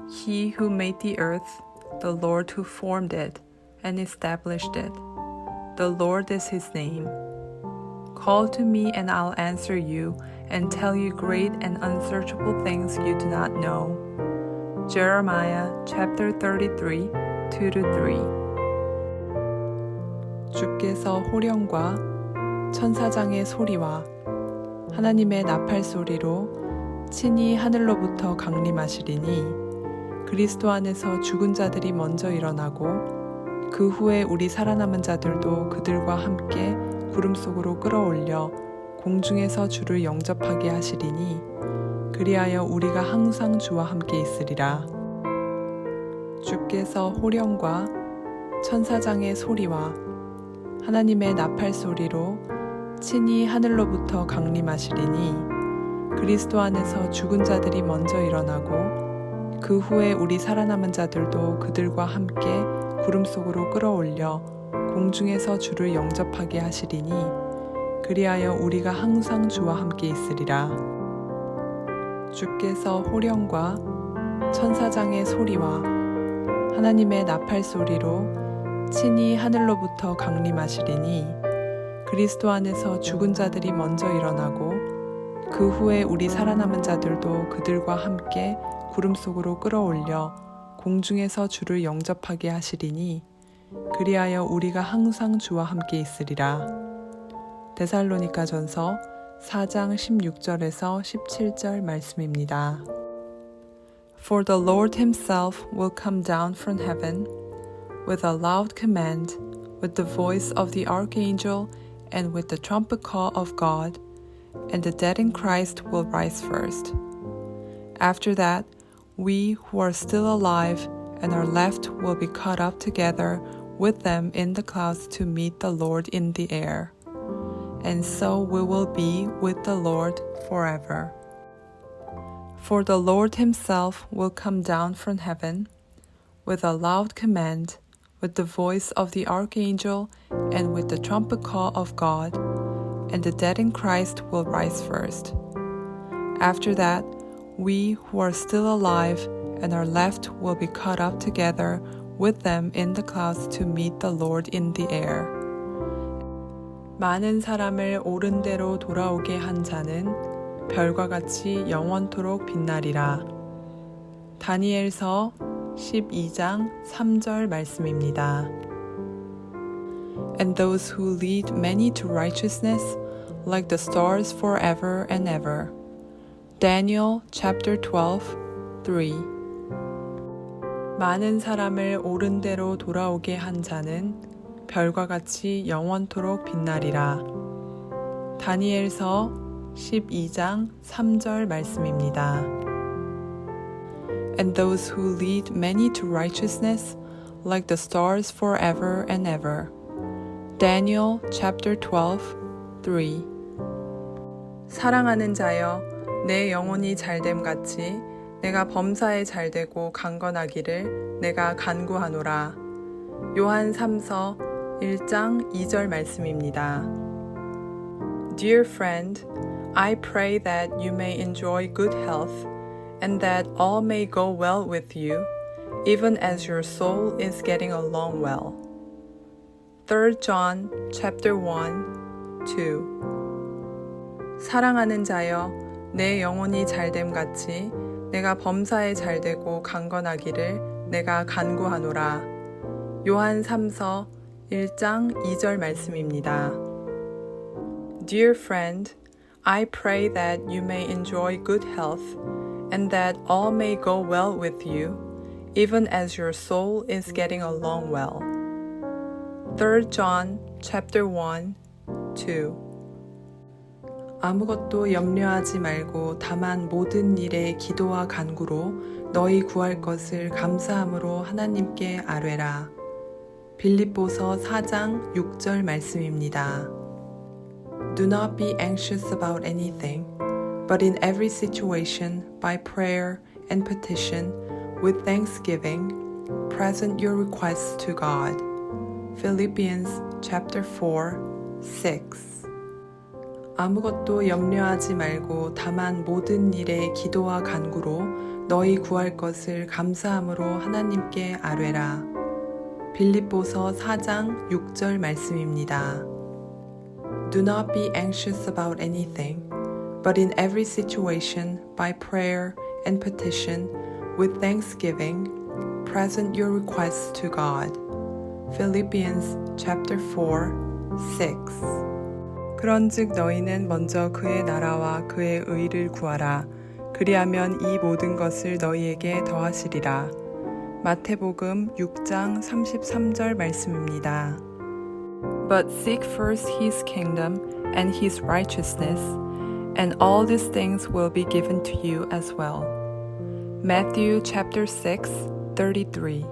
He who made the earth, the Lord who formed it and established it. The Lord is his name. Call to me and I'll answer you and tell you great and unsearchable things you do not know. Jeremiah chapter 33, 2-3. 주께서 호령과 천사장의 소리와 하나님의 나팔 소리로 친히 하늘로부터 강림하시리니 그리스도 안에서 죽은 자들이 먼저 일어나고 그 후에 우리 살아남은 자들도 그들과 함께 구름 속으로 끌어올려 공중에서 주를 영접하게 하시리니 그리하여 우리가 항상 주와 함께 있으리라. 주께서 호령과 천사장의 소리와 하나님의 나팔 소리로 친히 하늘로부터 강림하시리니 그리스도 안에서 죽은 자들이 먼저 일어나고 그 후에 우리 살아남은 자들도 그들과 함께 구름 속으로 끌어올려 공중에서 주를 영접하게 하시리니 그리하여 우리가 항상 주와 함께 있으리라. 주께서 호령과 천사장의 소리와 하나님의 나팔 소리로 친히 하늘로부터 강림하시리니 그리스도 안에서 죽은 자들이 먼저 일어나고 그 후에 우리 살아남은 자들도 그들과 함께 구름 속으로 끌어올려 공중에서 주를 영접하게 하시리니 그리하여 우리가 항상 주와 함께 있으리라. 데살로니가전서 4장 16절에서 17절 말씀입니다. For the Lord himself will come down from heaven with a loud command, with the voice of the archangel and with the trumpet call of God, and the dead in Christ will rise first. After that, we who are still alive and are left will be caught up together with them in the clouds to meet the Lord in the air. And so we will be with the Lord forever. For the Lord himself will come down from heaven with a loud command, with the voice of the archangel and with the trumpet call of God, and the dead in Christ will rise first. After that, we who are still alive and are left will be caught up together with them in the clouds to meet the Lord in the air. 많은 사람을 옳은 대로 돌아오게 한 자는 별과 같이 영원토록 빛나리라. 다니엘서 12장 3절 말씀입니다. And those who lead many to righteousness like the stars forever and ever. Daniel chapter 12, 3. 많은 사람을 옳은 대로 돌아오게 한 자는 별과 같이 영원토록 빛나리라. 다니엘서 12장 3절 말씀입니다. And those who lead many to righteousness like the stars forever and ever. Daniel chapter 12, 3. 사랑하는 자여, 내 영혼이 잘됨 같이 내가 범사에 잘되고 강건하기를 내가 간구하노라. 요한 3서 1장 2절 말씀입니다. Dear friend, I pray that you may enjoy good health and that all may go well with you, even as your soul is getting along well. 3 John chapter 1, 2 사랑하는 자여, 내 영혼이 잘됨 같이 내가 범사에 잘되고 강건하기를 내가 간구하노라. 요한 3서 1장 2절 말씀입니다. Dear friend, I pray that you may enjoy good health and that all may go well with you, even as your soul is getting along well. 3 John chapter 1, 2 아무것도 염려하지 말고 다만 모든 일에 기도와 간구로 너희 구할 것을 감사함으로 하나님께 아뢰라. 빌립보서 4장 6절 말씀입니다. Do not be anxious about anything, but in every situation, by prayer and petition, with thanksgiving, present your requests to God. Philippians chapter 4, 6 아무것도 염려하지 말고 다만 모든 일에 기도와 간구로 너희 구할 것을 감사함으로 하나님께 아뢰라. 빌립보서 4장 6절 말씀입니다. Do not be anxious about anything, but in every situation, by prayer and petition, with thanksgiving, present your requests to God. Philippians chapter 4, 6 그런즉 너희는 먼저 그의 나라와 그의 의를 구하라. 그리하면 이 모든 것을 너희에게 더하시리라. 마태복음 6장 33절 말씀입니다. But seek first his kingdom and his righteousness, and all these things will be given to you as well. Matthew chapter 6, 33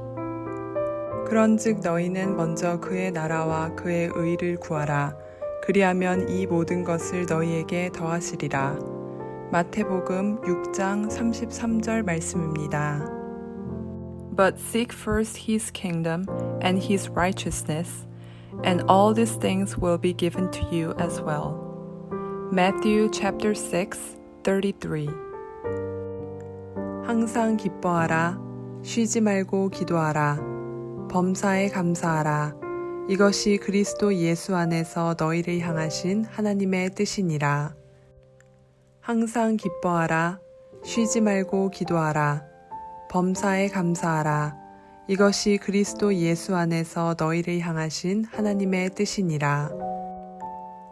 그런즉 너희는 먼저 그의 나라와 그의 의를 구하라. 그리하면 이 모든 것을 너희에게 더하시리라. 마태복음 6장 33절 말씀입니다. But seek first his kingdom and his righteousness, and all these things will be given to you as well. Matthew chapter 6, 33 항상 기뻐하라. 쉬지 말고 기도하라. 범사에 감사하라. 이것이 그리스도 예수 안에서 너희를 향하신 하나님의 뜻이니라. 항상 기뻐하라. 쉬지 말고 기도하라. 범사에 감사하라. 이것이 그리스도 예수 안에서 너희를 향하신 하나님의 뜻이니라.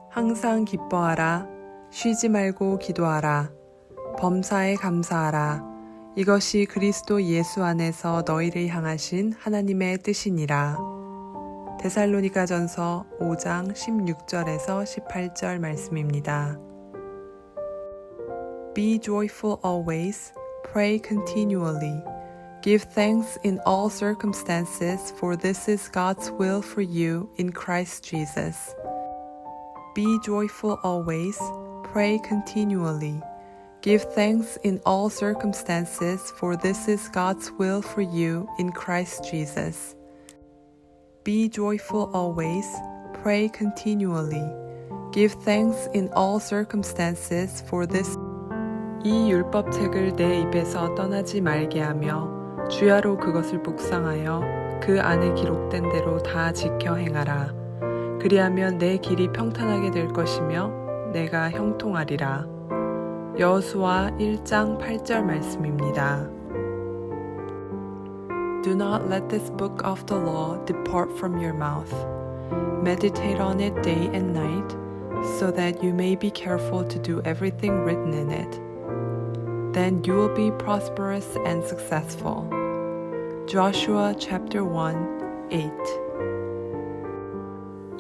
항상 기뻐하라. 쉬지 말고 기도하라. 범사에 감사하라. 이것이 그리스도 예수 안에서 너희를 향하신 하나님의 뜻이니라. 데살로니가전서 5장 16절에서 18절 말씀입니다. Be joyful always, pray continually. Give thanks in all circumstances, for this is God's will for you in Christ Jesus. Be joyful always, pray continually. Give thanks in all circumstances, for this is God's will for you in Christ Jesus. Be joyful always, pray continually. Give thanks in all circumstances, for this 이 율법책을 내 입에서 떠나지 말게 하며 주야로 그것을 묵상하여 그 안에 기록된 대로 다 지켜 행하라. 그리하면 내 길이 평탄하게 될 것이며 내가 형통하리라. 여호수아 1장 8절 말씀입니다. Do not let this book of the law depart from your mouth. Meditate on it day and night, so that you may be careful to do everything written in it. Then you will be prosperous and successful. Joshua chapter 1, 8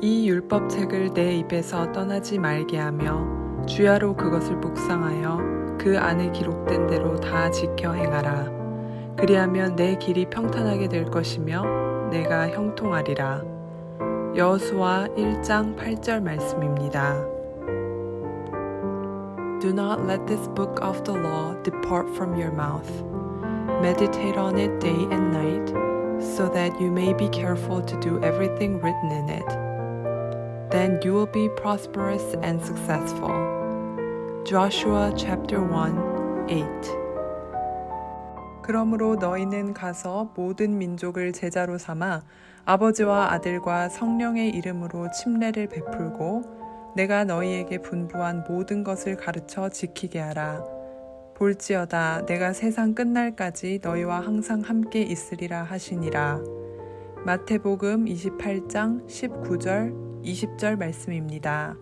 이 율법책을 내 입에서 떠나지 말게 하며 주야로 그것을 묵상하여 그 안에 기록된 대로 다 지켜 행하라. 그리하면 내 길이 평탄하게 될 것이며 내가 형통하리라. 여호수아 1장 8절 말씀입니다. Do not let this book of the law depart from your mouth. Meditate on it day and night, so that you may be careful to do everything written in it. Then you will be prosperous and successful. Joshua chapter 1, 8. 그러므로 너희는 가서 모든 민족을 제자로 삼아 아버지와 아들과 성령의 이름으로 침례를 베풀고 내가 너희에게 분부한 모든 것을 가르쳐 지키게 하라. 볼지어다 내가 세상 끝날까지 너희와 항상 함께 있으리라 하시니라. 마태복음 28장 19절, 20절 말씀입니다.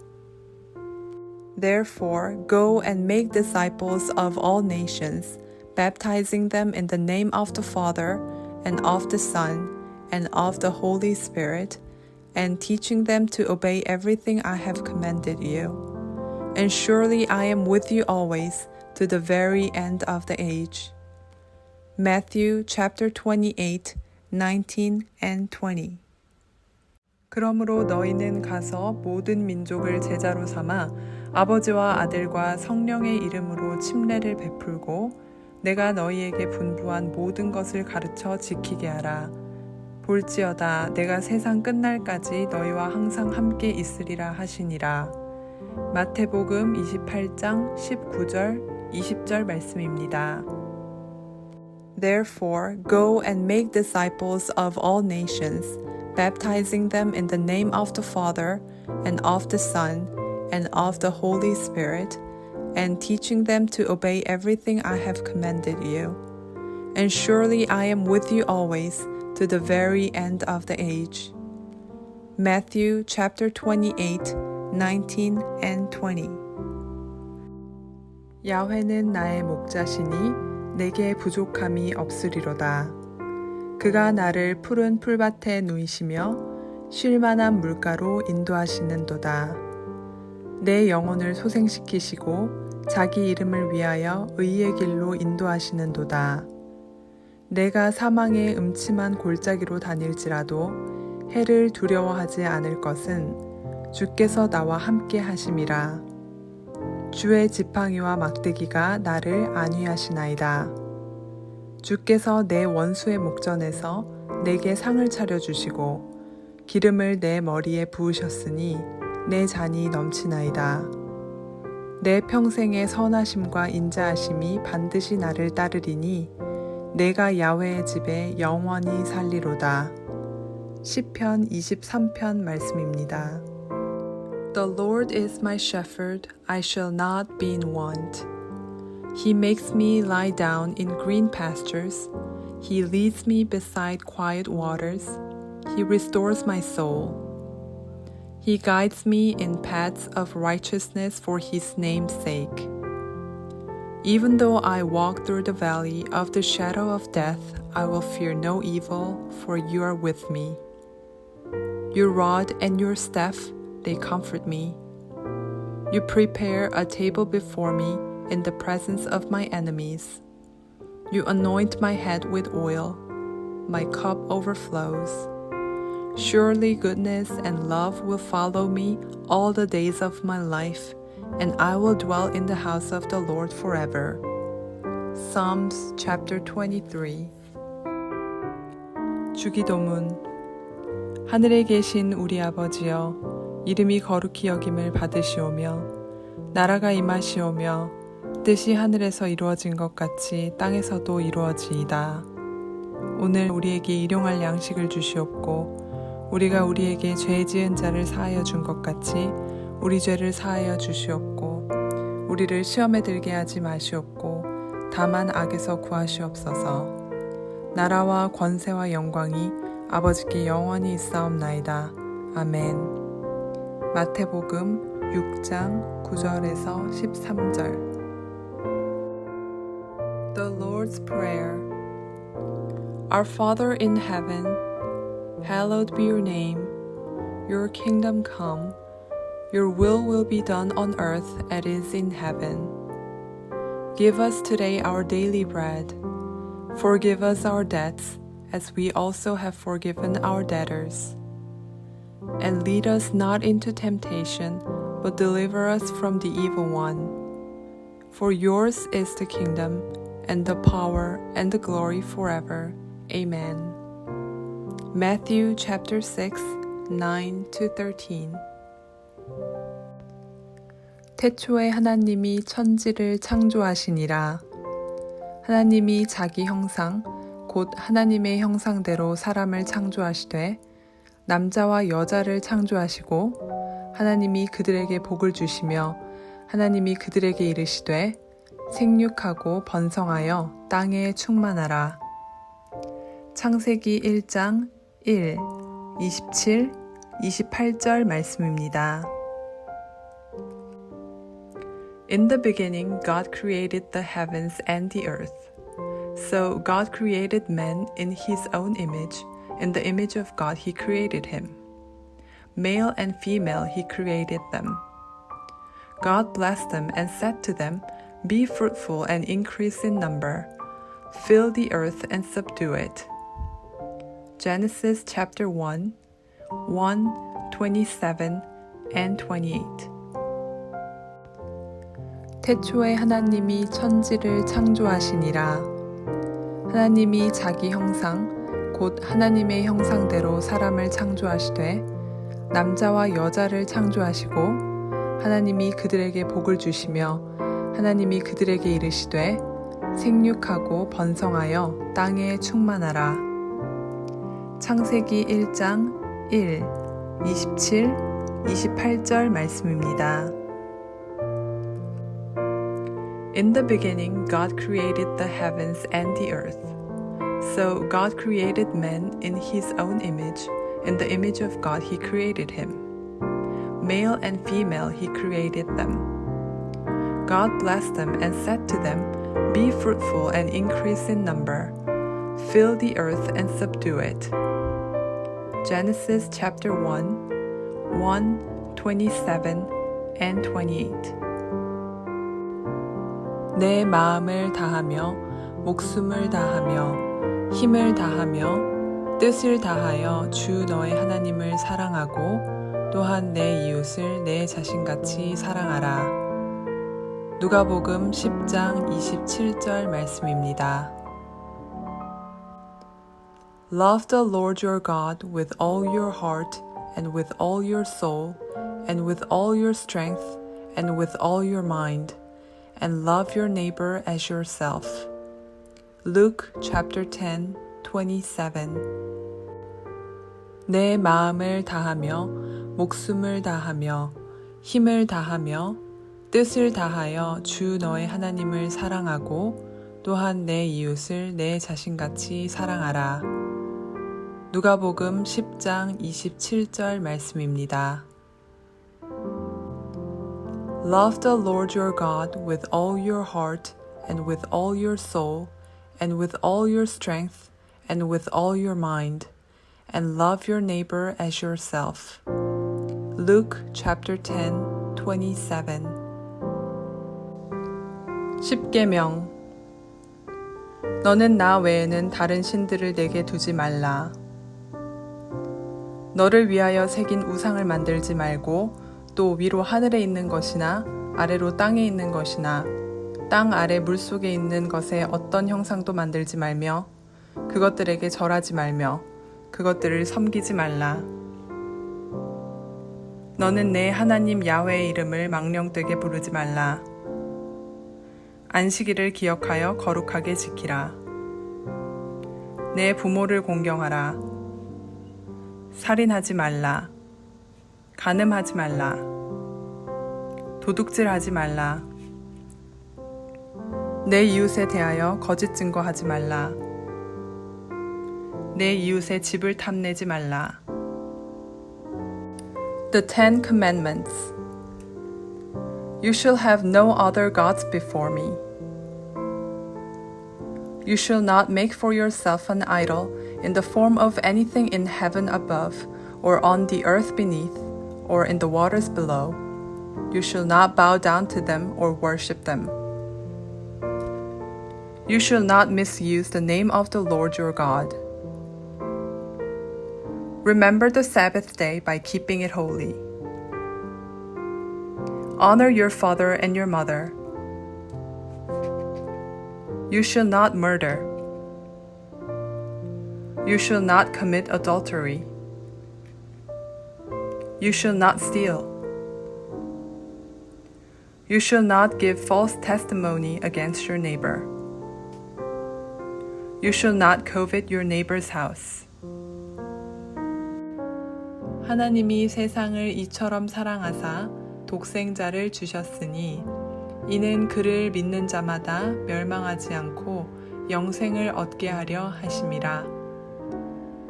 Therefore, go and make disciples of all nations, baptizing them in the name of the Father, and of the Son, and of the Holy Spirit, and teaching them to obey everything I have commanded you. And surely I am with you always, to the very end of the age. Matthew chapter 28, 19 and 20. 그러므로 너희는 가서 모든 민족을 제자로 삼아 아버지와 아들과 성령의 이름으로 침례를 베풀고 내가 너희에게 분부한 모든 것을 가르쳐 지키게 하라. 볼지어다 내가 세상 끝날까지 너희와 항상 함께 있으리라 하시니라. 마태복음 28장 19절, 20절 말씀입니다. Therefore, go and make disciples of all nations, baptizing them in the name of the Father, and of the Son, and of the Holy Spirit, and teaching them to obey everything I have commanded you. And surely I am with you always, to the very end of the age. Matthew chapter 28, 19 and 20. 야훼는 나의 목자시니 내게 부족함이 없으리로다. 그가 나를 푸른 풀밭에 누이시며 쉴 만한 물가로 인도하시는도다. 내 영혼을 소생시키시고 자기 이름을 위하여 의의 길로 인도하시는도다. 내가 사망의 음침한 골짜기로 다닐지라도 해를 두려워하지 않을 것은 주께서 나와 함께 하심이라. 주의 지팡이와 막대기가 나를 안위하시나이다. 주께서 내 원수의 목전에서 내게 상을 차려주시고 기름을 내 머리에 부으셨으니 내 잔이 넘치나이다. 내 평생의 선하심과 인자하심이 반드시 나를 따르리니 내가 야훼의 집에 영원히 살리로다. 시편 23편 말씀입니다. The Lord is my shepherd, I shall not be in want. He makes me lie down in green pastures. He leads me beside quiet waters. He restores my soul. He guides me in paths of righteousness for his name's sake. Even though I walk through the valley of the shadow of death, I will fear no evil, for you are with me. Your rod and your staff, they comfort me. You prepare a table before me in the presence of my enemies. You anoint my head with oil. My cup overflows. Surely goodness and love will follow me all the days of my life, and I will dwell in the house of the Lord forever. Psalms chapter 23. 주기도문. 하늘에 계신 우리 아버지여, 이름이 거룩히 여김을 받으시오며 나라가 임하시오며 뜻이 하늘에서 이루어진 것 같이 땅에서도 이루어지이다. 오늘 우리에게 일용할 양식을 주시옵고 우리가 우리에게 죄 지은 자를 사하여 준 것 같이 우리 죄를 사하여 주시옵고 우리를 시험에 들게 하지 마시옵고 다만 악에서 구하시옵소서. 나라와 권세와 영광이 아버지께 영원히 있사옵나이다. 아멘. 마태복음 6장 9절에서 13절. The Lord's Prayer. Our Father in heaven, hallowed be your name. Your kingdom come. Your will be done on earth as it is in heaven. Give us today our daily bread. Forgive us our debts, as we also have forgiven our debtors. And lead us not into temptation, but deliver us from the evil one. For yours is the kingdom, and the power, and the glory forever. Amen. Matthew chapter 6, 9-13. 태초에 하나님이 천지를 창조하시니라. 하나님이 자기 형상, 곧 하나님의 형상대로 사람을 창조하시되 남자와 여자를 창조하시고 하나님이 그들에게 복을 주시며 하나님이 그들에게 이르시되 생육하고 번성하여 땅에 충만하라. 창세기 1장 1, 27, 28절 말씀입니다. In the beginning, God created the heavens and the earth. So God created man in his own image. In the image of God he created him. Male and female he created them. God blessed them and said to them, Be fruitful and increase in number. Fill the earth and subdue it. Genesis chapter 1, 27, and 28. 태초에 하나님이 천지를 창조하시니라. 하나님이 자기 형상, 곧 하나님의 형상대로 사람을 창조하시되 남자와 여자를 창조하시고 하나님이 그들에게 복을 주시며 하나님이 그들에게 이르시되 생육하고 번성하여 땅에 충만하라. 창세기 1장 1, 27, 28절 말씀입니다. In the beginning, God created the heavens and the earth. So God created man in his own image. In the image of God he created him. Male and female he created them. God blessed them and said to them, Be fruitful and increase in number. Fill the earth and subdue it. Genesis chapter 1, 27, and 28. 내 마음을 다하며 목숨을 다하며 힘을 다하며 뜻을 다하여 주 너의 하나님을 사랑하고 또한 내 이웃을 내 자신같이 사랑하라. 누가복음 10장 27절 말씀입니다. Love the Lord your God with all your heart and with all your soul and with all your strength and with all your mind. And love your neighbor as yourself. Luke chapter 10, 27. 내 마음을 다하며 목숨을 다하며 힘을 다하며 뜻을 다하여 주 너의 하나님을 사랑하고 또한 내 이웃을 내 자신같이 사랑하라. 누가복음 10장 27절 말씀입니다. Love the Lord your God with all your heart and with all your soul and with all your strength and with all your mind, and love your neighbor as yourself. Luke chapter 10, 27. 십계명. 너는 나 외에는 다른 신들을 내게 두지 말라. 너를 위하여 새긴 우상을 만들지 말고 또 위로 하늘에 있는 것이나 아래로 땅에 있는 것이나 땅 아래 물속에 있는 것에 어떤 형상도 만들지 말며 그것들에게 절하지 말며 그것들을 섬기지 말라. 너는 내 하나님 야훼의 이름을 망령되게 부르지 말라. 안식일을 기억하여 거룩하게 지키라. 내 부모를 공경하라. 살인하지 말라. 간음하지 말라. 도둑질하지 말라. 내 이웃에 대하여 거짓 증거하지 말라. 내 이웃의 집을 탐내지 말라. The Ten Commandments. You shall have no other gods before me. You shall not make for yourself an idol in the form of anything in heaven above, or on the earth beneath, or in the waters below. You shall not bow down to them or worship them. You shall not misuse the name of the Lord your God. Remember the Sabbath day by keeping it holy. Honor your father and your mother. You shall not murder. You shall not commit adultery. You shall not steal. You shall not give false testimony against your neighbor. You shall not covet your neighbor's house. 하나님이 세상을 이처럼 사랑하사 독생자를 주셨으니 이는 그를 믿는 자마다 멸망하지 않고 영생을 얻게 하려 하심이라.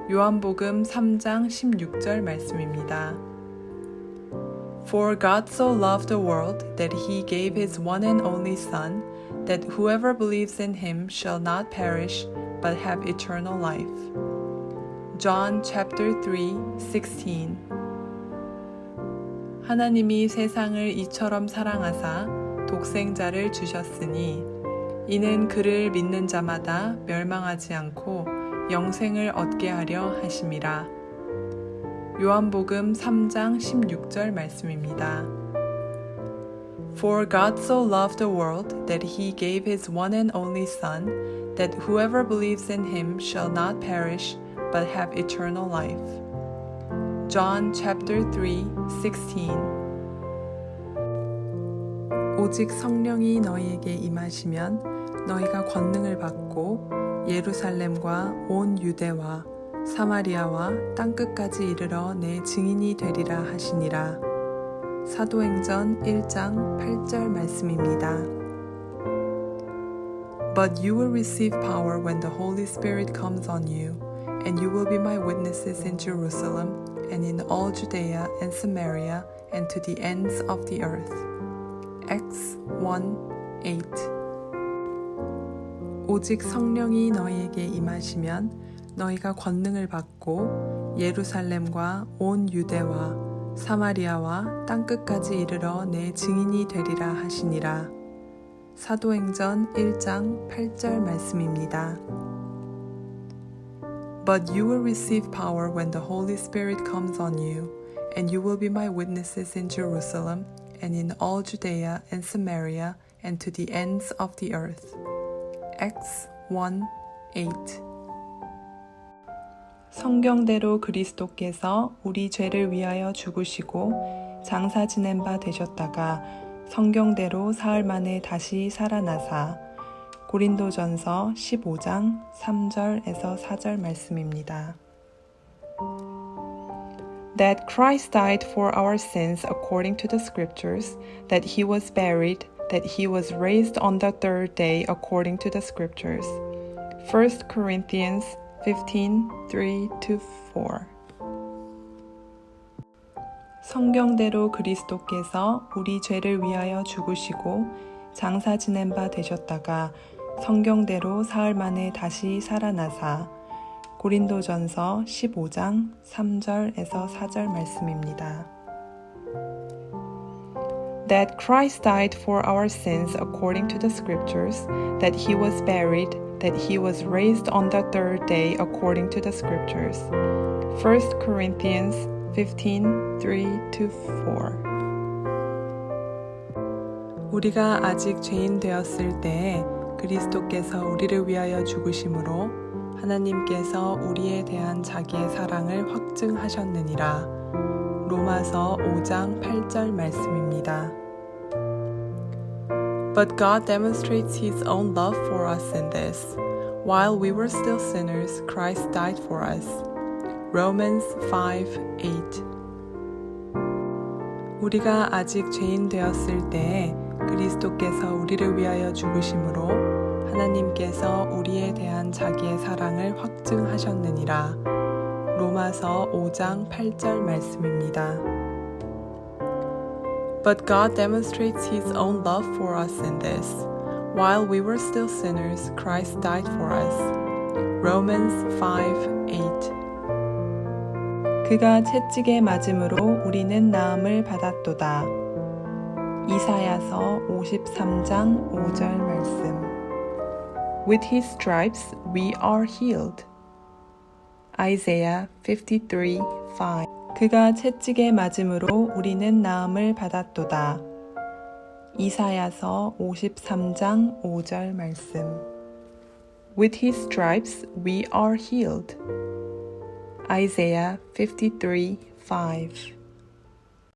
요한복음 3장 16절 말씀입니다. For God so loved the world that he gave his one and only Son, that whoever believes in him shall not perish but have eternal life. John chapter 3:16. 하나님이 세상을 이처럼 사랑하사 독생자를 주셨으니 이는 그를 믿는 자마다 멸망하지 않고 영생을 얻게 하려 하심이라. 요한복음 3장 16절 말씀입니다. For God so loved the world that he gave his one and only Son, that whoever believes in him shall not perish but have eternal life. John chapter 3:16. 오직 성령이 너희에게 임하시면 너희가 권능을 받고 예루살렘과 온 유대와 사마리아와 땅끝까지 이르러 내 증인이 되리라 하시니라. 사도행전 1장 8절 말씀입니다. But you will receive power when the Holy Spirit comes on you, and you will be my witnesses in Jerusalem and in all Judea and Samaria and to the ends of the earth. Acts 1:8. 오직 성령이 너희에게 임하시면 너희가 권능을 받고 예루살렘과 온 유대와 사마리아와 땅끝까지 이르러 내 증인이 되리라 하시니라. 사도행전 1장 8절 말씀입니다. But you will receive power when the Holy Spirit comes on you, and you will be my witnesses in Jerusalem and in all Judea and Samaria and to the ends of the earth. Acts 1:8. 성경대로 그리스도께서 우리 죄를 위하여 죽으시고 장사 지낸 바 되셨다가 성경대로 사흘 만에 다시 살아나사. 고린도전서 15장 3절에서 4절 말씀입니다. That Christ died for our sins according to the scriptures, that he was buried, that he was raised on the third day according to the scriptures. 1 Corinthians 15:3-4. 성경대로 그리스도께서 우리 죄를 위하여 죽으시고 장사 지낸 바 되셨다가 성경대로 사흘 만에 다시 살아나사. 고린도전서 15장 3절에서 4절 말씀입니다. That Christ died for our sins according to the scriptures, that he was buried, that he was raised on the third day according to the scriptures. 1 Corinthians 15:3-4. 우리가 아직 죄인 되었을 때에 그리스도께서 우리를 위하여 죽으심으로 하나님께서 우리에 대한 자기의 사랑을 확증하셨느니라. 로마서 5장 8절 말씀입니다. But God demonstrates His own love for us in this. While we were still sinners, Christ died for us. Romans 5:8. 우리가 아직 죄인 되었을 때에 그리스도께서 우리를 위하여 죽으심으로 하나님께서 우리에 대한 자기의 사랑을 확증하셨느니라. 로마서 5장 8절 말씀입니다. But God demonstrates His own love for us in this. While we were still sinners, Christ died for us. Romans 5:8. 그가 채찍에 맞음으로 우리는 나음을 받았도다. 이사야서 53장 5절 말씀. With his stripes we are healed. Isaiah 53:5. 그가 채찍에 맞음으로 우리는 나음을 받았도다. 이사야서 53장 5절 말씀. With his stripes we are healed. Isaiah 53:5